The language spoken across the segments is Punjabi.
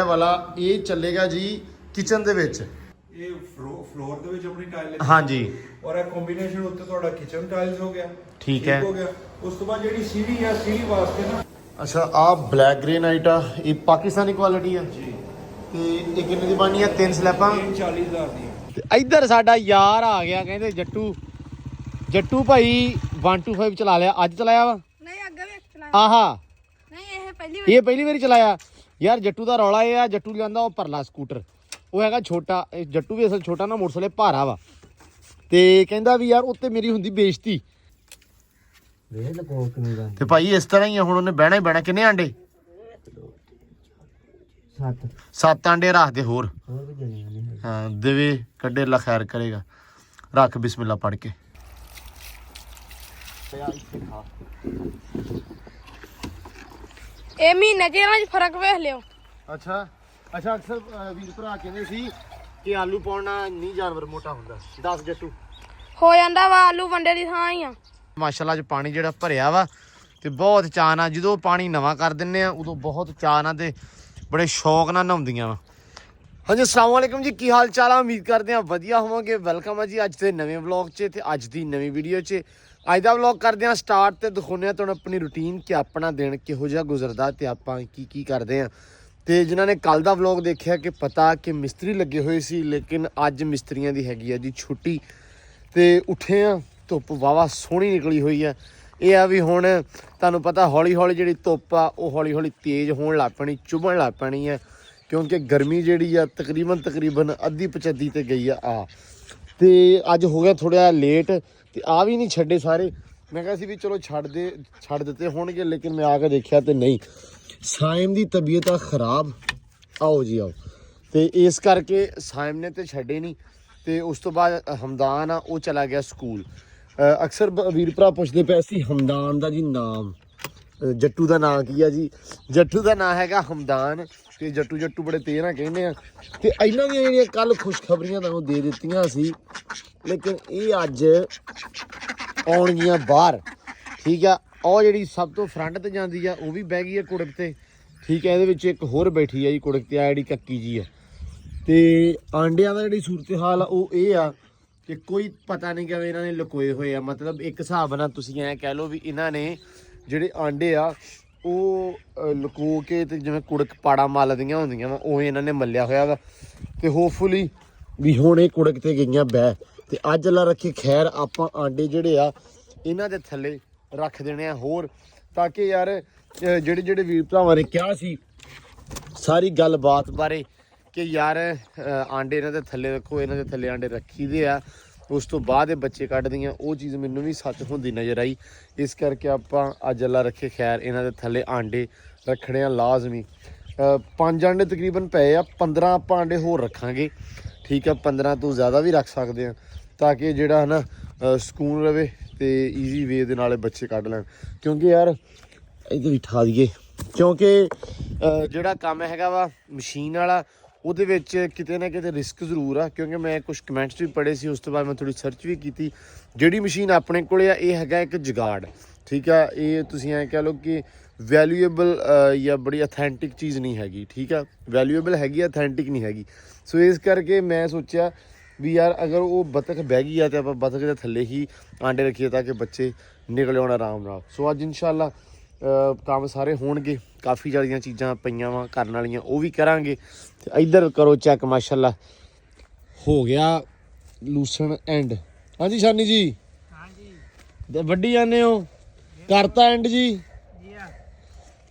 वाला ये चलेगा जी किचन दे विच ਇਹ ਫਲੋਰ ਦੇ ਵਿੱਚ ਆਪਣੀ ਟਾਈਲ ਲੱਗੀ हाँ जी ਔਰ ਇਹ ਕੰਬੀਨੇਸ਼ਨ ਉੱਤੇ ਤੁਹਾਡਾ ਕਿਚਨ ਟਾਈਲਸ ਹੋ ਗਿਆ ठीक है ਹੋ ਗਿਆ ਉਸ ਤੋਂ ਬਾਅਦ ਜਿਹੜੀ ਸੀढ़ी ਆ ਸੀढ़ी ਵਾਸਤੇ ਨਾ अच्छा आप ब्लैक ग्रेनाइट आ ये पाकिस्तानी क्वालिटी है ਜੀ ਤੇ ਇਹ ਕਿੰਨੇ ਦੀ ਬਣੀ ਆ 3 ਸਲੈਬਾਂ 40000 ਦੀ ਤੇ ਇੱਧਰ ਸਾਡਾ ਯਾਰ ਆ ਗਿਆ ਕਹਿੰਦੇ ਜੱਟੂ ਭਾਈ 125 ਚਲਾ ਲਿਆ ਅੱਜ ਚਲਾਇਆ ਵਾ ਨਹੀਂ ਅੱਗੇ ਵੀ ਚਲਾਇਆ ਆਹਾ ਨਹੀਂ ਇਹ ਪਹਿਲੀ ਵਾਰੀ ਚਲਾਇਆ ਯਾਰ ਜੱਟੂ ਦਾ ਰੌਲਾ ਇਹ ਆ ਜੱਟੂ ਲਿਆਂਦਾ ਉਹ ਪਰਲਾ ਸਕੂਟਰ ਉਹ ਹੈਗਾ ਛੋਟਾ ਇਹ ਜੱਟੂ ਵੀ ਅਸਲ ਛੋਟਾ ਨਾ ਮੋਟਰਸਾਈਕਲ ਭਾਰਾ ਵਾ ਤੇ ਕਹਿੰਦਾ ਵੀ ਯਾਰ ਉੱਤੇ ਮੇਰੀ ਹੁੰਦੀ ਬੇਇੱਜ਼ਤੀ ਵੇਖ ਲਕੋ ਕਿਵੇਂ ਦਾ ਤੇ ਭਾਈ ਇਸ ਤਰ੍ਹਾਂ ਹੀ ਆ ਹੁਣ ਉਹਨੇ ਬਹਿਣਾ ਹੀ ਬਹਿਣਾ ਕਿੰਨੇ ਆਂਡੇ 7 ਆਂਡੇ ਰੱਖ ਦੇ ਹੋਰ ਵੀ ਦੇਣੀਆਂ ਨੇ ਹਾਂ ਦੇਵੇ ਕੱਢੇ ਅੱਲਾ ਖੈਰ ਕਰੇਗਾ ਰੱਖ ਬਿਸਮਿਲ੍ਲਾ ਪੜ ਕੇ ਇਹ ਮਹੀਨੇ ਚ ਇਹਨਾਂ ਚ ਫਰਕ ਵੇਖ ਲਿਓ ਅੱਛਾ ਅਕਸਰ ਵੀਰ ਭਰਾ ਕਹਿੰਦੇ ਸੀ ਕਿ ਆਲੂ ਪਾਉਣਾ ਨਹੀਂ ਜਾਨਵਰ ਮੋਟਾ ਹੁੰਦਾ 10 ਜੱਟੂ ਹੋ ਜਾਂਦਾ ਵਾ ਆਲੂ ਵੰਡੇ ਦੀ ਥਾਂ ਹੀ ਆ ਮਾਸ਼ਾਅੱਲਾ ਅੱਜ ਪਾਣੀ ਜਿਹੜਾ ਭਰਿਆ ਵਾ ਤੇ ਬਹੁਤ ਚਾਅ ਨਾਲ ਜਦੋਂ ਪਾਣੀ ਨਵਾਂ ਕਰ ਦਿੰਨੇ ਆ ਉਦੋਂ ਬਹੁਤ ਚਾਅ ਨਾਲ ਤੇ ਬੜੇ ਸ਼ੌਕ ਨਾਲ ਨਹਾਉਂਦੀਆਂ ਵਾ ਹਾਂਜੀ ਅਸਲਾਮ ਵਾਲੇਕਮ ਜੀ ਕੀ ਹਾਲ ਚਾਲ ਆ ਉਮੀਦ ਕਰਦੇ ਆ ਵਧੀਆ ਹੋਵਾਂਗੇ ਵੈਲਕਮ ਆ ਜੀ ਅੱਜ ਦੇ ਨਵੇਂ ਵਲੌਗ 'ਚ ਤੇ ਅੱਜ ਦੀ ਨਵੀਂ ਵੀਡੀਓ 'ਚ ਅੱਜ ਦਾ ਵਲੌਗ ਕਰਦੇ ਆ ਸਟਾਰਟ ਤੇ ਦਿਖਾਉਂਦੇ ਆ ਤੁਹਾਨੂੰ ਆਪਣੀ ਰੂਟੀਨ ਕਿ ਆਪਣਾ ਦਿਨ ਕਿਹੋ ਜਿਹਾ ਗੁਜ਼ਰਦਾ ਤੇ ਆਪਾਂ ਕੀ ਕਰਦੇ ਆ ਤੇ ਜਿਨ੍ਹਾਂ ਨੇ ਕੱਲ ਦਾ ਵਲੌਗ ਦੇਖਿਆ ਕਿ ਪਤਾ ਕਿ ਮਿਸਤਰੀ ਲੱਗੇ ਹੋਏ ਸੀ ਲੇਕਿਨ ਅੱਜ ਮਿਸਤਰੀਆਂ ਦੀ ਹੈਗੀ ਆ ਜੀ ਛੁੱਟੀ ਤੇ ਉੱਠੇ ਆ ਧੁੱਪ ਵਾਵਾ ਸੋਹਣੀ ਨਿਕਲੀ ਹੋਈ ਆ ਇਹ ਆ ਵੀ ਹੁਣ ਤੁਹਾਨੂੰ ਪਤਾ ਹੌਲੀ ਹੌਲੀ ਜਿਹੜੀ ਧੁੱਪ ਆ ਉਹ ਹੌਲੀ ਹੌਲੀ ਤੇਜ਼ ਹੋਣ ਲੱਗ ਪੈਣੀ ਚੁਭਣ ਲੱਗ ਪੈਣੀ ਆ ਕਿਉਂਕਿ ਗਰਮੀ ਜਿਹੜੀ ਆ ਤਕਰੀਬਨ ਅੱਧੀ ਪਚੱਦੀ ਤੇ ਗਈ ਆ ਤੇ ਅੱਜ ਹੋ ਗਿਆ ਥੋੜਾ ਲੇਟ ਤੇ ਆ ਵੀ ਨਹੀਂ ਛੱਡੇ ਸਾਰੇ ਮੈਂ ਕਿਹਾ ਸੀ ਵੀ ਚਲੋ ਛੱਡ ਦਿੱਤੇ ਹੋਣਗੇ ਲੇਕਿਨ ਮੈਂ ਆ ਕੇ ਦੇਖਿਆ ਤੇ ਨਹੀਂ ਸਾਇਮ ਦੀ ਤਬੀਅਤ ਆ ਖਰਾਬ ਆਓ ਜੀ ਆਓ ਤੇ ਇਸ ਕਰਕੇ ਸਾਇਮ ਨੇ ਤੇ ਛੱਡੇ ਨਹੀਂ ਤੇ ਉਸ ਤੋਂ ਬਾਅਦ ਹਮਦਾਨ ਆ ਉਹ ਚਲਾ ਗਿਆ ਸਕੂਲ ਅਕਸਰ ਵੀਰ ਭਰਾ ਪੁੱਛਦੇ ਪਏ ਸੀ ਹਮਦਾਨ ਦਾ ਜੀ ਨਾਮ ਜੱਟੂ ਦਾ ਨਾਂ ਕੀ ਆ ਜੀ ਜੱਟੂ ਦਾ ਨਾਂ ਹੈਗਾ ਹਮਦਾਨ ਤੇ ਜੱਟੂ ਬੜੇ ਤੇਜ਼ ਨਾਲ ਕਹਿੰਦੇ ਆ ਤੇ ਇਹਨਾਂ ਦੀਆਂ ਜਿਹੜੀਆਂ ਕੱਲ ਖੁਸ਼ਖਬਰੀਆਂ ਤੁਹਾਨੂੰ ਦੇ ਦਿੱਤੀਆਂ ਸੀ ਲੇਕਿਨ ਇਹ ਅੱਜ ਆਉਣਗੀਆਂ ਬਾਹਰ ਠੀਕ ਆ ਉਹ ਜਿਹੜੀ ਸਭ ਤੋਂ ਫਰੰਟ ਤੇ ਜਾਂਦੀ ਆ ਉਹ ਵੀ ਬਹਿ ਗਈ ਆ ਕੁੜਕ ਤੇ ਠੀਕ ਹੈ ਇਹਦੇ ਵਿੱਚ ਇੱਕ ਹੋਰ ਬੈਠੀ ਆ ਜੀ ਕੁੜਕ ਤੇ ਆ ਜਿਹੜੀ ਕੱਕੀ ਜੀ ਆ ਤੇ ਆਂਡਿਆਂ ਦਾ ਜਿਹੜੀ ਸੂਰਤ ਹਾਲ ਆ ਉਹ ਇਹ ਆ ਕਿ ਕੋਈ ਪਤਾ ਨਹੀਂ ਕਿਵੇਂ ਇਹਨਾਂ ਨੇ ਲੁਕੋਏ ਹੋਏ ਆ ਮਤਲਬ ਇੱਕ ਹਿਸਾਬ ਨਾਲ ਤੁਸੀਂ ਐਂ ਕਹਿ ਲਓ ਵੀ ਇਹਨਾਂ ਨੇ ਜਿਹੜੇ ਆਂਡੇ ਆ ਉਹ ਲੁਕੋ ਕੇ ਤੇ ਜਿਵੇਂ ਕੁੜਕ ਪਾੜਾ ਮੱਲਦੀਆਂ ਹੁੰਦੀਆਂ ਵਾ ਉਹ ਇਹਨਾਂ ਨੇ ਮੱਲਿਆ ਹੋਇਆ ਵਾ ਤੇ ਹੋਪਫੁਲੀ ਵੀ ਹੁਣ ਇਹ ਕੁੜਕ ਤੇ ਗਈਆਂ ਬਹਿ ਤੇ ਅੱਜ ਅੱਲਾ ਰੱਖੇ ਖੈਰ ਆਪਾਂ ਆਂਡੇ ਜਿਹੜੇ ਆ ਇਹਨਾਂ ਦੇ ਥੱਲੇ ਰੱਖ ਦੇਣੇ ਆ ਹੋਰ ਤਾਂ ਕਿ ਯਾਰ ਜਿਹੜੇ ਵੀਰ ਭਰਾਵਾਂ ਨੇ ਕਿਹਾ ਸੀ ਸਾਰੀ ਗੱਲਬਾਤ ਬਾਰੇ ਕਿ ਯਾਰ ਆਂਡੇ ਇਹਨਾਂ ਦੇ ਥੱਲੇ ਰੱਖੋ ਇਹਨਾਂ ਦੇ ਥੱਲੇ ਆਂਡੇ ਰੱਖੀਦੇ ਆ ਉਸ ਤੋਂ ਬਾਅਦ ਇਹ ਬੱਚੇ ਕੱਢਦੀਆਂ ਉਹ ਚੀਜ਼ ਮੈਨੂੰ ਵੀ ਸੱਚ ਹੁੰਦੀ ਨਜ਼ਰ ਆਈ ਇਸ ਕਰਕੇ ਆਪਾਂ ਅੱਜ ਅੱਲਾ ਰੱਖੇ ਖੈਰ ਇਹਨਾਂ ਦੇ ਥੱਲੇ ਆਂਡੇ ਰੱਖਣੇ ਆ ਲਾਜ਼ਮੀ 5 ਆਂਡੇ ਤਕਰੀਬਨ ਪਏ ਆ 15 ਆਪਾਂ ਆਂਡੇ ਹੋਰ ਰੱਖਾਂਗੇ ਠੀਕ ਆ 15 ਤੋਂ ਜ਼ਿਆਦਾ ਵੀ ਰੱਖ ਸਕਦੇ ਆ ਤਾਂ ਕਿ ਜਿਹੜਾ ਹੈ ਨਾ ਸਕੂਨ ਰਵੇ ਤੇ ਈਜ਼ੀ ਵੇ ਦੇ ਨਾਲੇ ਬੱਚੇ ਕੱਢ ਲੈਣ ਕਿਉਂਕਿ ਯਾਰ ਇੱਧਰ ਬਿਠਾ ਦਈਏ ਕਿਉਂਕਿ ਜਿਹੜਾ ਕੰਮ ਹੈਗਾ ਵਾ ਮਸ਼ੀਨ ਵਾਲਾ ਉਹਦੇ ਵਿੱਚ ਕਿਤੇ ਨਾ ਕਿਤੇ ਰਿਸਕ ਜ਼ਰੂਰ ਆ ਕਿਉਂਕਿ ਮੈਂ ਕੁਝ ਕਮੈਂਟਸ ਵੀ ਪੜ੍ਹੇ ਸੀ ਉਸ ਤੋਂ ਬਾਅਦ ਮੈਂ ਥੋੜੀ ਸਰਚ ਵੀ ਕੀਤੀ ਜਿਹੜੀ ਮਸ਼ੀਨ ਆਪਣੇ ਕੋਲੇ ਆ ਇਹ ਹੈਗਾ ਇੱਕ ਜਗਾੜ ਠੀਕ ਆ ਇਹ ਤੁਸੀਂ ਐਂ ਕਹਿ ਲਓ ਕਿ ਵੈਲਿਊਏਬਲ ਜਾਂ ਬੜੀ ਅਥੈਂਟਿਕ ਚੀਜ਼ ਨਹੀਂ ਹੈਗੀ ਠੀਕ ਆ ਵੈਲਿਊਏਬਲ ਹੈਗੀ ਅਥੈਂਟਿਕ ਨਹੀਂ ਹੈਗੀ ਸੋ ਇਸ ਕਰਕੇ ਮੈਂ ਸੋਚਿਆ ਵੀ ਯਾਰ ਅਗਰ ਉਹ ਬਤਖ ਬਹਿ ਗਈ ਆ ਤੇ ਆਪਾਂ ਬਤਖ ਦੇ ਥੱਲੇ ਹੀ ਆਂਡੇ ਰੱਖੀਏ ਤਾਂ ਕਿ ਬੱਚੇ ਨਿਕਲ ਆਉਣ ਆਰਾਮ ਨਾਲ ਸੋ ਅੱਜ ਇਨਸ਼ਾਅੱਲਾ ਕੰਮ ਸਾਰੇ ਹੋਣਗੇ ਕਾਫੀ ਜ਼ਿਆਦੀਆਂ ਚੀਜ਼ਾਂ ਪਈਆਂ ਵਾ ਕਰਨ ਵਾਲੀਆਂ ਉਹ ਵੀ ਕਰਾਂਗੇ ਤੇ ਇੱਧਰ ਕਰੋ ਚੈੱਕ ਮਾਸ਼ਾਅੱਲਾ ਹੋ ਗਿਆ ਲੂਸਣ ਐਂਡ ਹਾਂਜੀ ਸ਼ਾਨੀ ਜੀ ਹਾਂਜੀ ਵੱਡੀ ਜਾਂਦੇ ਹੋ ਕਰਤਾ ਐਂਡ ਜੀ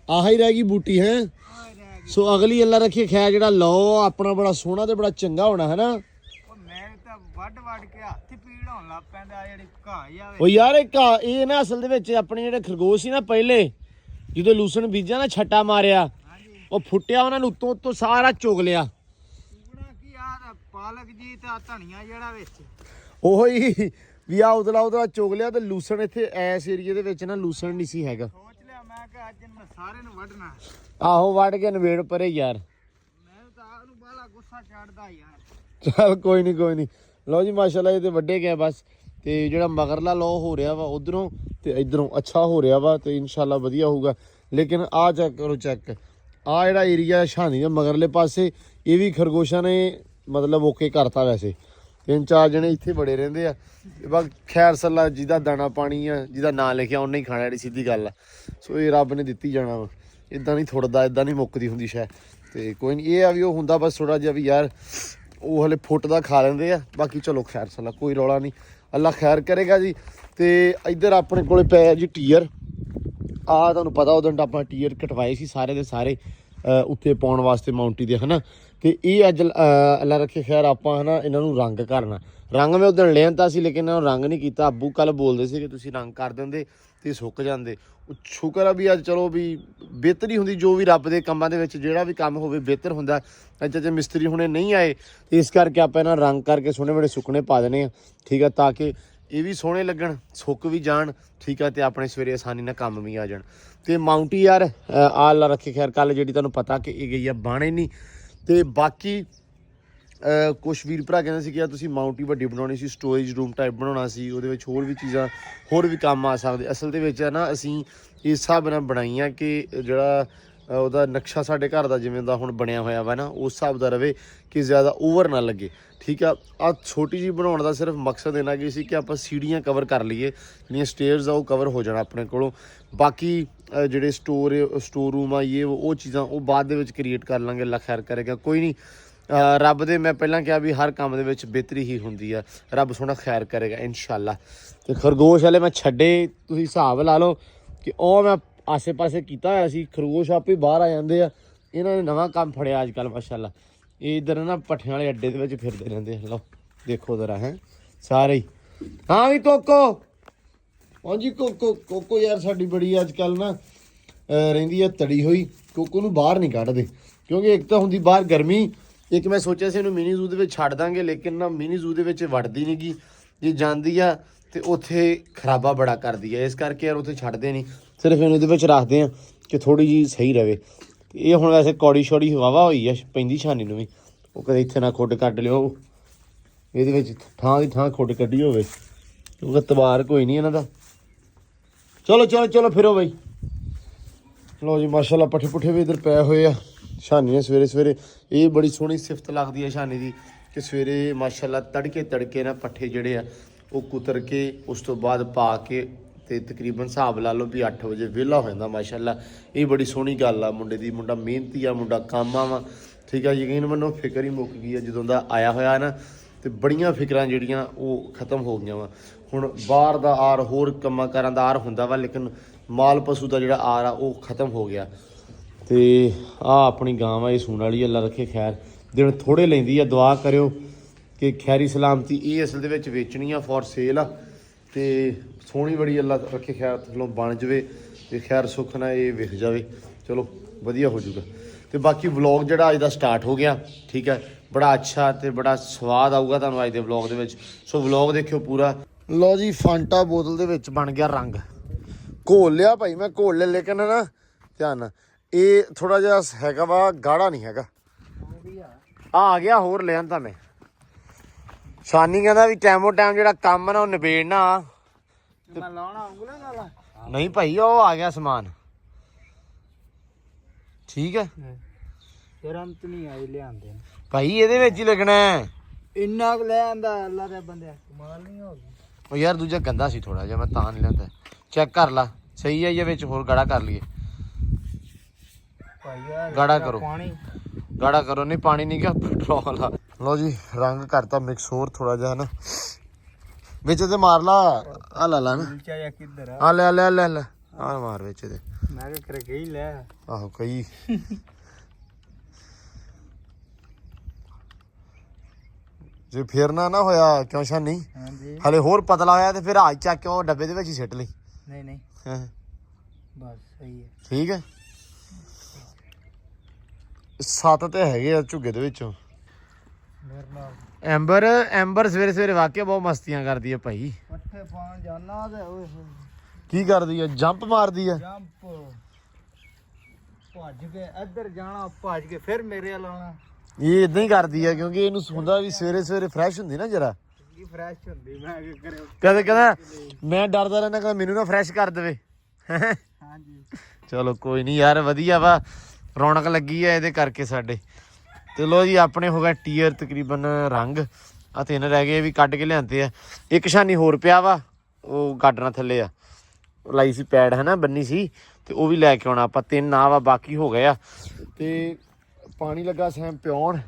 ਆਹ ਹੀ ਰਹਿ ਗਈ ਬੂਟੀ ਹੈ ਸੋ ਅਗਲੀ ਅੱਲਾ ਰੱਖੇ ਖੈਰ ਜਿਹੜਾ ਲਓ ਆਪਣਾ ਬੜਾ ਸੋਹਣਾ ਤੇ ਬੜਾ ਚੰਗਾ ਹੋਣਾ ਹੈ ਨਾ ਵੱਢ ਕੇ ਹੱਥ ਪੀੜ ਹੋਣ ਲੱਗ ਪੈਂਦਾ ਜਿਹੜੀ ਘਾਹ ਜਾਵੇ ਉਹ ਯਾਰ ਇਹ ਨਾ ਅਸਲ ਦੇ ਵਿੱਚ ਆਪਣੇ ਜਿਹੜੇ ਖਰਗੋਸ਼ ਸੀ ਨਾ ਪਹਿਲੇ ਜਦੋਂ ਲੂਸਣ ਬੀਜਿਆ ਨਾ ਛੱਟਾ ਮਾਰਿਆ ਉਹ ਫੁੱਟਿਆ ਉਹਨਾਂ ਨੂੰ ਉੱਤੋਂ ਸਾਰਾ ਚੁਗ ਲਿਆ ਕੀ ਆ ਪਾਲਕ ਜੀ ਤੇ ਧਨੀਆ ਜਿਹੜਾ ਵਿੱਚ ਉਹੀ ਵੀ ਆ ਉਦਲਾ ਚੁਗ ਲਿਆ ਤੇ ਲੂਸਣ ਇੱਥੇ ਐਸ ਏਰੀਏ ਦੇ ਵਿੱਚ ਨਾ ਲੂਸਣ ਨਹੀਂ ਸੀ ਹੈਗਾ ਸੋਚ ਲਿਆ ਮੈਂ ਕਿ ਅੱਜ ਮੈਂ ਸਾਰੇ ਨੂੰ ਵੱਢਣਾ ਆਹੋ ਵੱਢ ਕੇ ਨਵੇੜ ਪਰੇ ਯਾਰ ਮੈਨੂੰ ਤਾਂ ਉਹਨੂੰ ਬਾਲਾ ਗੁੱਸਾ ਚੜਦਾ ਯਾਰ ਚੱਲ ਕੋਈ ਨਹੀਂ ਲਓ ਜੀ ਮਾਸ਼ਾਅੱਲਾ ਇਹ ਤੇ ਵੱਡੇ ਗਏ ਬਸ ਤੇ ਜਿਹੜਾ ਮਗਰਲਾ ਲੋ ਹੋ ਰਿਹਾ ਵਾ ਉਧਰੋਂ ਤੇ ਇਧਰੋਂ ਅੱਛਾ ਹੋ ਰਿਹਾ ਵਾ ਤੇ ਇਨਸ਼ਾਅੱਲਾ ਵਧੀਆ ਹੋਊਗਾ ਲੇਕਿਨ ਆ ਚੈੱਕ ਕਰੋ ਚੈੱਕ ਆ ਜਿਹੜਾ ਏਰੀਆ ਸ਼ਾਨੀ ਦੇ ਮਗਰਲੇ ਪਾਸੇ ਇਹ ਵੀ ਖਰਗੋਸ਼ਾਂ ਨੇ ਮਤਲਬ ਓਕੇ ਕਰਤਾ ਵੈਸੇ 3-4 ਜਣੇ ਇੱਥੇ ਬੜੇ ਰਹਿੰਦੇ ਆ ਬਾਕੀ ਖੈਰ ਸੱਲਾ ਜਿਹਦਾ ਦਾਣਾ ਪਾਣੀ ਆ ਜਿਹਦਾ ਨਾਂ ਲਿਖਿਆ ਉਹਨੇ ਹੀ ਖਾਣਾ ਜਿਹੜੀ ਸਿੱਧੀ ਗੱਲ ਆ ਸੋ ਇਹ ਰੱਬ ਨੇ ਦਿੱਤੀ ਜਾਣਾ ਵਾ ਇਦਾਂ ਨਹੀਂ ਥੁੜਦਾ ਇਦਾਂ ਨਹੀਂ ਮੁੱਕਦੀ ਹੁੰਦੀ ਸ਼ਾਇਦ ਤੇ ਕੋਈ ਨਹੀਂ ਇਹ ਆ ਵੀ ਉਹ ਹੁੰਦਾ ਬਸ ਥੋੜਾ ਜਿਹਾ ਵੀ ਯਾਰ ਉਹ ਹਲੇ ਫੁੱਟ ਦਾ ਖਾ ਲੈਂਦੇ ਆ ਬਾਕੀ ਚਲੋ ਖੈਰ ਸੱਲਾ ਕੋਈ ਰੌਲਾ ਨਹੀਂ ਅੱਲਾ ਖੈਰ ਕਰੇਗਾ ਜੀ ਤੇ ਇੱਧਰ ਆਪਣੇ ਕੋਲੇ ਪਏ ਜੀ ਟੀਅਰ ਆ ਤੁਹਾਨੂੰ ਪਤਾ ਉਦੋਂ ਆਪਾਂ ਟੀਅਰ ਕਟਵਾਏ ਸੀ ਸਾਰੇ ਦੇ ਸਾਰੇ ਉੱਤੇ ਪਾਉਣ ਵਾਸਤੇ ਮਾਊਂਟੀ ਦੇ ਹਨਾ ਤੇ ਇਹ ਅੱਜ ਅੱਲਾ ਰੱਖੇ ਖੈਰ ਆਪਾਂ ਹਨਾ ਇਹਨਾਂ ਨੂੰ ਰੰਗ ਕਰਨਾ ਰੰਗ ਮੈਂ ਉਦੋਂ ਲੈਂਦਾ ਸੀ ਲੇਕਿਨ ਇਹਨਾਂ ਨੂੰ ਰੰਗ ਨਹੀਂ ਕੀਤਾ ਅੱਬੂ ਕੱਲ ਬੋਲਦੇ ਸੀ ਕਿ ਤੁਸੀਂ ਰੰਗ ਕਰ ਦਿੰਦੇ ਤੇ ਸੁੱਕ ਜਾਂਦੇ ਉਹ ਸ਼ੁਕਰ ਆ ਵੀ ਅੱਜ ਚਲੋ ਵੀ ਬਿਹਤਰੀ ਹੁੰਦੀ ਜੋ ਵੀ ਰੱਬ ਦੇ ਕੰਮਾਂ ਦੇ ਵਿੱਚ ਜਿਹੜਾ ਵੀ ਕੰਮ ਹੋਵੇ ਬਿਹਤਰ ਹੁੰਦਾ ਅੱਜ ਜੇ ਮਿਸਤਰੀ ਹੁਣੇ ਨਹੀਂ ਆਏ ਇਸ ਕਰਕੇ ਆਪਾਂ ਇਹਨਾਂ ਰੰਗ ਕਰਕੇ ਸੋਹਣੇ ਬੜੇ ਸੁੱਕਣੇ ਪਾ ਦੇਣੇ ਆ ਠੀਕ ਆ ਤਾਂ ਕਿ ਇਹ ਵੀ ਸੋਹਣੇ ਲੱਗਣ ਸੁੱਕ ਵੀ ਜਾਣ ਠੀਕ ਆ ਤੇ ਆਪਣੇ ਸਵੇਰੇ ਆਸਾਨੀ ਨਾਲ ਕੰਮ ਵੀ ਆ ਜਾਣ ਤੇ ਮਾਊਂਟੀ ਯਾਰ ਆ ਅੱਲਾ ਰੱਖੇ ਖੈਰ ਕੱਲ ਜਿਹੜੀ ਤੁਹਾਨੂੰ ਪਤਾ ਕਿ ਇਹ ਗਈ ਆ ਬਾਣੇ ਨਹੀਂ ਤੇ ਬਾਕੀ ਕੁਛ ਵੀਰ ਭਰਾ ਕਹਿੰਦੇ ਸੀ ਕਿ ਯਾਰ ਤੁਸੀਂ ਮਾਊਂਟੀ ਵੱਡੀ ਬਣਾਉਣੀ ਸੀ ਸਟੋਰੇਜ ਰੂਮ ਟਾਈਪ ਬਣਾਉਣਾ ਸੀ ਉਹਦੇ ਵਿੱਚ ਹੋਰ ਵੀ ਚੀਜ਼ਾਂ ਹੋਰ ਵੀ ਕੰਮ ਆ ਸਕਦੇ ਅਸਲ ਦੇ ਵਿੱਚ ਨਾ ਅਸੀਂ ਇਸ ਹਿਸਾਬ ਨਾਲ ਬਣਾਈਆਂ ਕਿ ਜਿਹੜਾ ਉਹਦਾ ਨਕਸ਼ਾ ਸਾਡੇ ਘਰ ਦਾ ਜਿਵੇਂ ਦਾ ਹੁਣ ਬਣਿਆ ਹੋਇਆ ਵਾ ਨਾ ਉਸ ਹਿਸਾਬ ਦਾ ਰਵੇ ਕਿ ਜ਼ਿਆਦਾ ਓਵਰ ਨਾ ਲੱਗੇ ਠੀਕ ਆ ਆ ਛੋਟੀ ਜਿਹੀ ਬਣਾਉਣ ਦਾ ਸਿਰਫ ਮਕਸਦ ਇਹਨਾਂ ਕੀ ਸੀ ਕਿ ਆਪਾਂ ਸੀੜੀਆਂ ਕਵਰ ਕਰ ਲਈਏ ਜਿਹੜੀਆਂ ਸਟੇਅਰਸ ਆ ਉਹ ਕਵਰ ਹੋ ਜਾਣਾ ਆਪਣੇ ਕੋਲੋਂ ਬਾਕੀ ਜਿਹੜੇ ਸਟੋਰ ਰੂਮ ਆ ਇਹ ਉਹ ਚੀਜ਼ਾਂ ਉਹ ਬਾਅਦ ਦੇ ਵਿੱਚ ਕ੍ਰੀਏਟ ਕਰ ਲਾਂਗੇ ਅੱਲਾ ਖੈਰ ਕਰੇਗਾ ਕੋਈ ਨਹੀਂ ਰੱਬ ਦੇ ਮੈਂ ਪਹਿਲਾਂ ਕਿਹਾ ਵੀ ਹਰ ਕੰਮ ਦੇ ਵਿੱਚ ਬਿਹਤਰੀ ਹੀ ਹੁੰਦੀ ਆ ਰੱਬ ਸੋਹਣਾ ਖੈਰ ਕਰੇਗਾ ਇਨਸ਼ਾਅੱਲਾ ਤੇ ਖਰਗੋਸ਼ ਵਾਲੇ ਮੈਂ ਛੱਡੇ ਤੁਸੀਂ ਹਿਸਾਬ ਲਾ ਲਓ ਕਿ ਉਹ ਮੈਂ ਆਸੇ ਪਾਸੇ ਕੀਤਾ ਹੋਇਆ ਸੀ ਖਰਗੋਸ਼ ਆਪੇ ਬਾਹਰ ਆ ਜਾਂਦੇ ਆ ਇਹਨਾਂ ਨੇ ਨਵਾਂ ਕੰਮ ਫੜਿਆ ਅੱਜ ਕੱਲ੍ਹ ਮਾਸ਼ਾਅੱਲਾ ਇਹ ਇੱਧਰ ਨਾ ਪੱਠਿਆਂ ਵਾਲੇ ਅੱਡੇ ਦੇ ਵਿੱਚ ਫਿਰਦੇ ਰਹਿੰਦੇ ਆ ਲਓ ਦੇਖੋ ਜ਼ਰਾ ਹੈ ਸਾਰੇ ਹੀ ਹਾਂ ਵੀ ਕੋਕੋ ਹਾਂਜੀ ਕੋਕੋ ਯਾਰ ਸਾਡੀ ਬੜੀ ਅੱਜ ਕੱਲ੍ਹ ਨਾ ਰਹਿੰਦੀ ਆ ਤੜੀ ਹੋਈ ਕੋਕੋ ਨੂੰ ਬਾਹਰ ਨਹੀਂ ਕੱਢਦੇ ਕਿਉਂਕਿ ਇੱਕ ਤਾਂ ਹੁੰਦੀ ਬਾਹਰ ਗਰਮੀ ਇੱਕ ਮੈਂ ਸੋਚਿਆ ਸੀ ਇਹਨੂੰ ਮਿਨੀ ਜ਼ੂ ਦੇ ਵਿੱਚ ਛੱਡ ਦਾਂਗੇ ਲੇਕਿਨ ਨਾ ਮਿਨੀ ਜ਼ੂ ਦੇ ਵਿੱਚ ਵੜਦੀ ਨਹੀਂ ਗੀ ਜੇ ਜਾਂਦੀ ਆ ਤੇ ਉੱਥੇ ਖਰਾਬਾ ਬੜਾ ਕਰਦੀ ਆ ਇਸ ਕਰਕੇ ਯਾਰ ਉੱਥੇ ਛੱਡਦੇ ਨਹੀਂ ਸਿਰਫ ਇਹਨੂੰ ਇਹਦੇ ਵਿੱਚ ਰੱਖਦੇ ਆ ਕਿ ਥੋੜੀ ਜਿਹੀ ਸਹੀ ਰਵੇ ਇਹ ਹੁਣ ਵੈਸੇ ਕੌੜੀ ਛੋੜੀ ਹਵਾਵਾ ਹੋਈ ਆ ਪੈਂਦੀ ਛਾਨੀ ਨੂੰ ਵੀ ਉਹ ਕਦੇ ਇੱਥੇ ਨਾ ਖੁੱਡ ਕੱਢ ਲਿਓ ਇਹਦੇ ਵਿੱਚ ਥਾਂ ਦੀ ਥਾਂ ਖੁੱਡ ਕੱਢੀ ਹੋਵੇ ਕਿਉਂਕਿ ਤਬਾਰ ਕੋਈ ਨਹੀਂ ਇਹਨਾਂ ਦਾ ਚਲੋ ਫਿਰੋ ਬਈ ਲਓ ਜੀ ਮਾਸ਼ਾਅੱਲਾ ਪੱਠੇ ਪੁੱਠੇ ਵੀ ਇੱਧਰ ਪਏ ਹੋਏ ਆ ਸ਼ਾਨੀ ਨੇ ਸਵੇਰੇ ਇਹ ਬੜੀ ਸੋਹਣੀ ਸਿਫਤ ਲੱਗਦੀ ਹੈ ਸ਼ਾਨੀ ਦੀ ਕਿ ਸਵੇਰੇ ਮਾਸ਼ਾਅੱਲਾ ਤੜਕੇ ਨਾ ਪੱਠੇ ਜਿਹੜੇ ਆ ਉਹ ਕੁਤਰ ਕੇ ਉਸ ਤੋਂ ਬਾਅਦ ਪਾ ਕੇ ਤੇ ਤਕਰੀਬਨ ਹਿਸਾਬ ਲਾ ਲਓ ਵੀ 8 ਵਜੇ ਵਿਹਲਾ ਹੋ ਜਾਂਦਾ ਮਾਸ਼ਾਅੱਲਾ ਇਹ ਬੜੀ ਸੋਹਣੀ ਗੱਲ ਆ ਮੁੰਡੇ ਦੀ ਮੁੰਡਾ ਮਿਹਨਤੀ ਆ ਮੁੰਡਾ ਕਾਮਾ ਵਾ ਠੀਕ ਆ ਯਕੀਨ ਮੰਨੋ ਫਿਕਰ ਹੀ ਮੁੱਕ ਗਈ ਆ ਜਦੋਂ ਦਾ ਆਇਆ ਹੋਇਆ ਨਾ ਤੇ ਬੜੀਆਂ ਫਿਕਰਾਂ ਜਿਹੜੀਆਂ ਉਹ ਖਤਮ ਹੋ ਗਈਆਂ ਵਾ ਹੁਣ ਬਾਹਰ ਦਾ ਆਰ ਹੋਰ ਕੰਮਾਂ ਕਾਰਾਂ ਦਾ ਆਰ ਹੁੰਦਾ ਵਾ ਲੇਕਿਨ ਮਾਲ ਪਸ਼ੂ ਦਾ ਜਿਹੜਾ ਆਰ ਆ ਉਹ ਖਤਮ ਹੋ ਗਿਆ ਤੇ ਆ ਆਪਣੀ ਗਾਂ ਵਾ ਇਹ ਸੂਣ ਵਾਲੀ ਅੱਲਾ ਰੱਖੇ ਖੈਰ ਦਿਨ ਥੋੜੇ ਲੈਂਦੀ ਆ ਦੁਆ ਕਰਿਓ ਕਿ ਖੈਰੀ ਸਲਾਮਤੀ ਇਹ ਅਸਲ ਦੇ ਵਿੱਚ ਵੇਚਣੀ ਆ ਫੋਰ ਸੇਲ ਆ ਤੇ ਸੋਹਣੀ ਬੜੀ ਅੱਲਾ ਰੱਖੇ ਖੈਰ ਥੱਲੋਂ ਬਣ ਜਾਵੇ ਤੇ ਖੈਰ ਸੁੱਖ ਨਾਲ ਇਹ ਵਿਖ ਜਾਵੇ ਚਲੋ ਵਧੀਆ ਹੋ ਜਾਊਗਾ ਤੇ ਬਾਕੀ ਵਲੌਗ ਜਿਹੜਾ ਅੱਜ ਦਾ ਸਟਾਰਟ ਹੋ ਗਿਆ ਠੀਕ ਹੈ ਬੜਾ ਅੱਛਾ ਤੇ ਬੜਾ ਸਵਾਦ ਆਊਗਾ ਤੁਹਾਨੂੰ ਅੱਜ ਦੇ ਵਲੌਗ ਦੇ ਵਿੱਚ ਸੋ ਵਲੌਗ ਦੇਖਿਓ ਪੂਰਾ ਲਓ ਜੀ ਫਾਂਟਾ ਬੋਤਲ ਦੇ ਵਿੱਚ ਬਣ ਗਿਆ ਰੰਗ ਘੋਲ ਲਿਆ ਭਾਈ ਮੈਂ ਘੋਲ ਲਿਆ ਲੇਕਿਨ ਨਾ ਧਿਆਨ ਨਾਲ ਇਹ ਥੋੜਾ ਜਿਹਾ ਹੈਗਾ ਵਾ ਗਾੜਾ ਨਹੀਂ ਹੈਗਾ ਆ ਗਿਆ ਹੋਰ ਲੈ ਆਂਦਾ ਮੈਂ ਸ਼ਾਨੀ ਕਹਿੰਦਾ ਵੀ ਟਾਈਮੋ ਟਾਈਮ ਜਿਹੜਾ ਕੰਮ ਨਾ ਉਹ ਨਿਬੇੜਨਾ ਮੈਂ ਲਾਉਣਾ ਉਂਗਲਾਂ ਨਾਲ ਨਹੀਂ ਭਾਈ ਉਹ ਆ ਗਿਆ ਸਮਾਨ ਠੀਕ ਹੈ ਫਿਰ ਅੰਤ ਨਹੀਂ ਆਈ ਲਿਆਂਦੇ ਭਾਈ ਇਹਦੇ ਵਿੱਚ ਹੀ ਲੱਗਣਾ ਇੰਨਾ ਕੁ ਲੈ ਆਂਦਾ ਅੱਲਾ ਦੇ ਬੰਦੇ ਕਮਾਲ ਨਹੀਂ ਹੋ ਗਈ ਉਹ ਯਾਰ ਦੂਜਾ ਗੰਦਾ ਸੀ ਥੋੜਾ ਜਿਹਾ ਮੈਂ ਤਾਂ ਨਹੀਂ ਲੈਂਦਾ ਚੈੱਕ ਕਰ ਲਾ ਸਹੀ ਹੈ ਜਾਂ ਵਿੱਚ ਹੋਰ ਗਾੜਾ ਕਰ ਲਈਏ ਭਾਈ ਗਾੜਾ ਕਰੋ ਪਾਣੀ ਗਾੜਾ ਕਰੋ ਨਹੀਂ ਪਾਣੀ ਨਹੀਂ ਕਿ ਪੈਟਰੋਲ ਆ ਲਓ ਜੀ ਰੰਗ ਕਰਤਾ ਮਿਕਸ ਹੋਰ ਥੋੜਾ ਜਿਹਾ ਨਾ ਵਿੱਚ ਤੇ ਮਾਰ ਲਾ ਆ ਲਾ ਲਾ ਨਾ ਚਾਇਆ ਕਿੱਧਰ ਆ ਆ ਲੈ ਆ ਮਾਰ ਵਿੱਚ ਤੇ ਮੈਂ ਕਿ ਕਰ ਗਈ ਲੈ ਆਹੋ ਕਈ ਜੇ ਫੇਰ ਨਾ ਹੋਇਆ ਕਿਉਂ ਸ਼ਾਨੀ ਹਾਂਜੀ ਹਲੇ ਹੋਰ ਪਤਲਾ ਹੋਇਆ ਤੇ ਫਿਰ ਆ ਚੱਕ ਕੇ ਉਹ ਡੱਬੇ ਦੇ ਵਿੱਚ ਹੀ ਸਿੱਟ ਲਈ ਨਹੀਂ ਹਾਂ ਬਸ ਸਹੀ ਹੈ ਠੀਕ ਹੈ 7 ਤੇ ਹੈਗੇ ਆ ਝੁੱਗੇ ਦੇ ਵਿੱਚੋਂ ਮੇਰੇ ਨਾਲ ਐਂਬਰ ਸਵੇਰੇ ਵਾਕਿਆ ਬਹੁਤ ਮਸਤੀਆਂ ਕਰਦੀ ਹੈ ਭਾਈ ਪੱਠੇ ਪਾਉਣ ਜਾਣਾ ਤੇ ਓਏ ਕੀ ਕਰਦੀ ਹੈ ਜੰਪ ਮਾਰਦੀ ਹੈ ਜੰਪ ਭੱਜ ਕੇ ਇੱਧਰ ਜਾਣਾ ਭੱਜ ਕੇ ਫਿਰ ਮੇਰੇ ਵੱਲ ਆਉਣਾ ਇਹ ਇਦਾਂ ਹੀ ਕਰਦੀ ਹੈ ਕਿਉਂਕਿ ਇਹਨੂੰ ਹੁੰਦਾ ਵੀ ਸਵੇਰੇ ਫਰੈਸ਼ ਹੁੰਦੀ ਨਾ ਜਰਾ ਕੀ ਫਰੈਸ਼ ਹੁੰਦੀ ਮੈਂ ਕੀ ਕਰੇ ਕਹਿੰਦਾ ਮੈਂ ਡਰਦਾ ਰਹਿਣਾ ਕਿ ਮੈਨੂੰ ਨਾ ਫਰੈਸ਼ ਕਰ ਦੇਵੇ ਹਾਂਜੀ ਚਲੋ ਕੋਈ ਨਹੀਂ ਯਾਰ ਵਧੀਆ ਵਾ ਰੌਣਕ ਲੱਗੀ ਹੈ ਇਹਦੇ ਕਰਕੇ ਸਾਡੇ। ਤੇ ਲੋ ਜੀ ਆਪਣੇ ਹੋ ਗਿਆ ਟੀਅਰ ਤਕਰੀਬਨ ਰੰਗ ਆ 3 ਰਹਿ ਗਏ, ਵੀ ਕੱਢ ਕੇ ਲਿਆਂਦੇ ਆ। ਇੱਕ ਛਾਨੀ ਹੋਰ ਪਿਆ ਵਾ, ਉਹ ਗਾਡਰਾਂ ਥੱਲੇ ਆ, ਲਾਈ ਸੀ ਪੈਡ ਹੈ ਨਾ, ਬੰਨੀ ਸੀ, ਤੇ ਉਹ ਵੀ ਲੈ ਕੇ ਆਉਣਾ ਆਪਾਂ। 3 ਆ ਵਾ, ਬਾਕੀ ਹੋ ਗਏ ਆ। ਤੇ ਪਾਣੀ ਲੱਗਾ ਸੈਮ ਪਿਉਣ,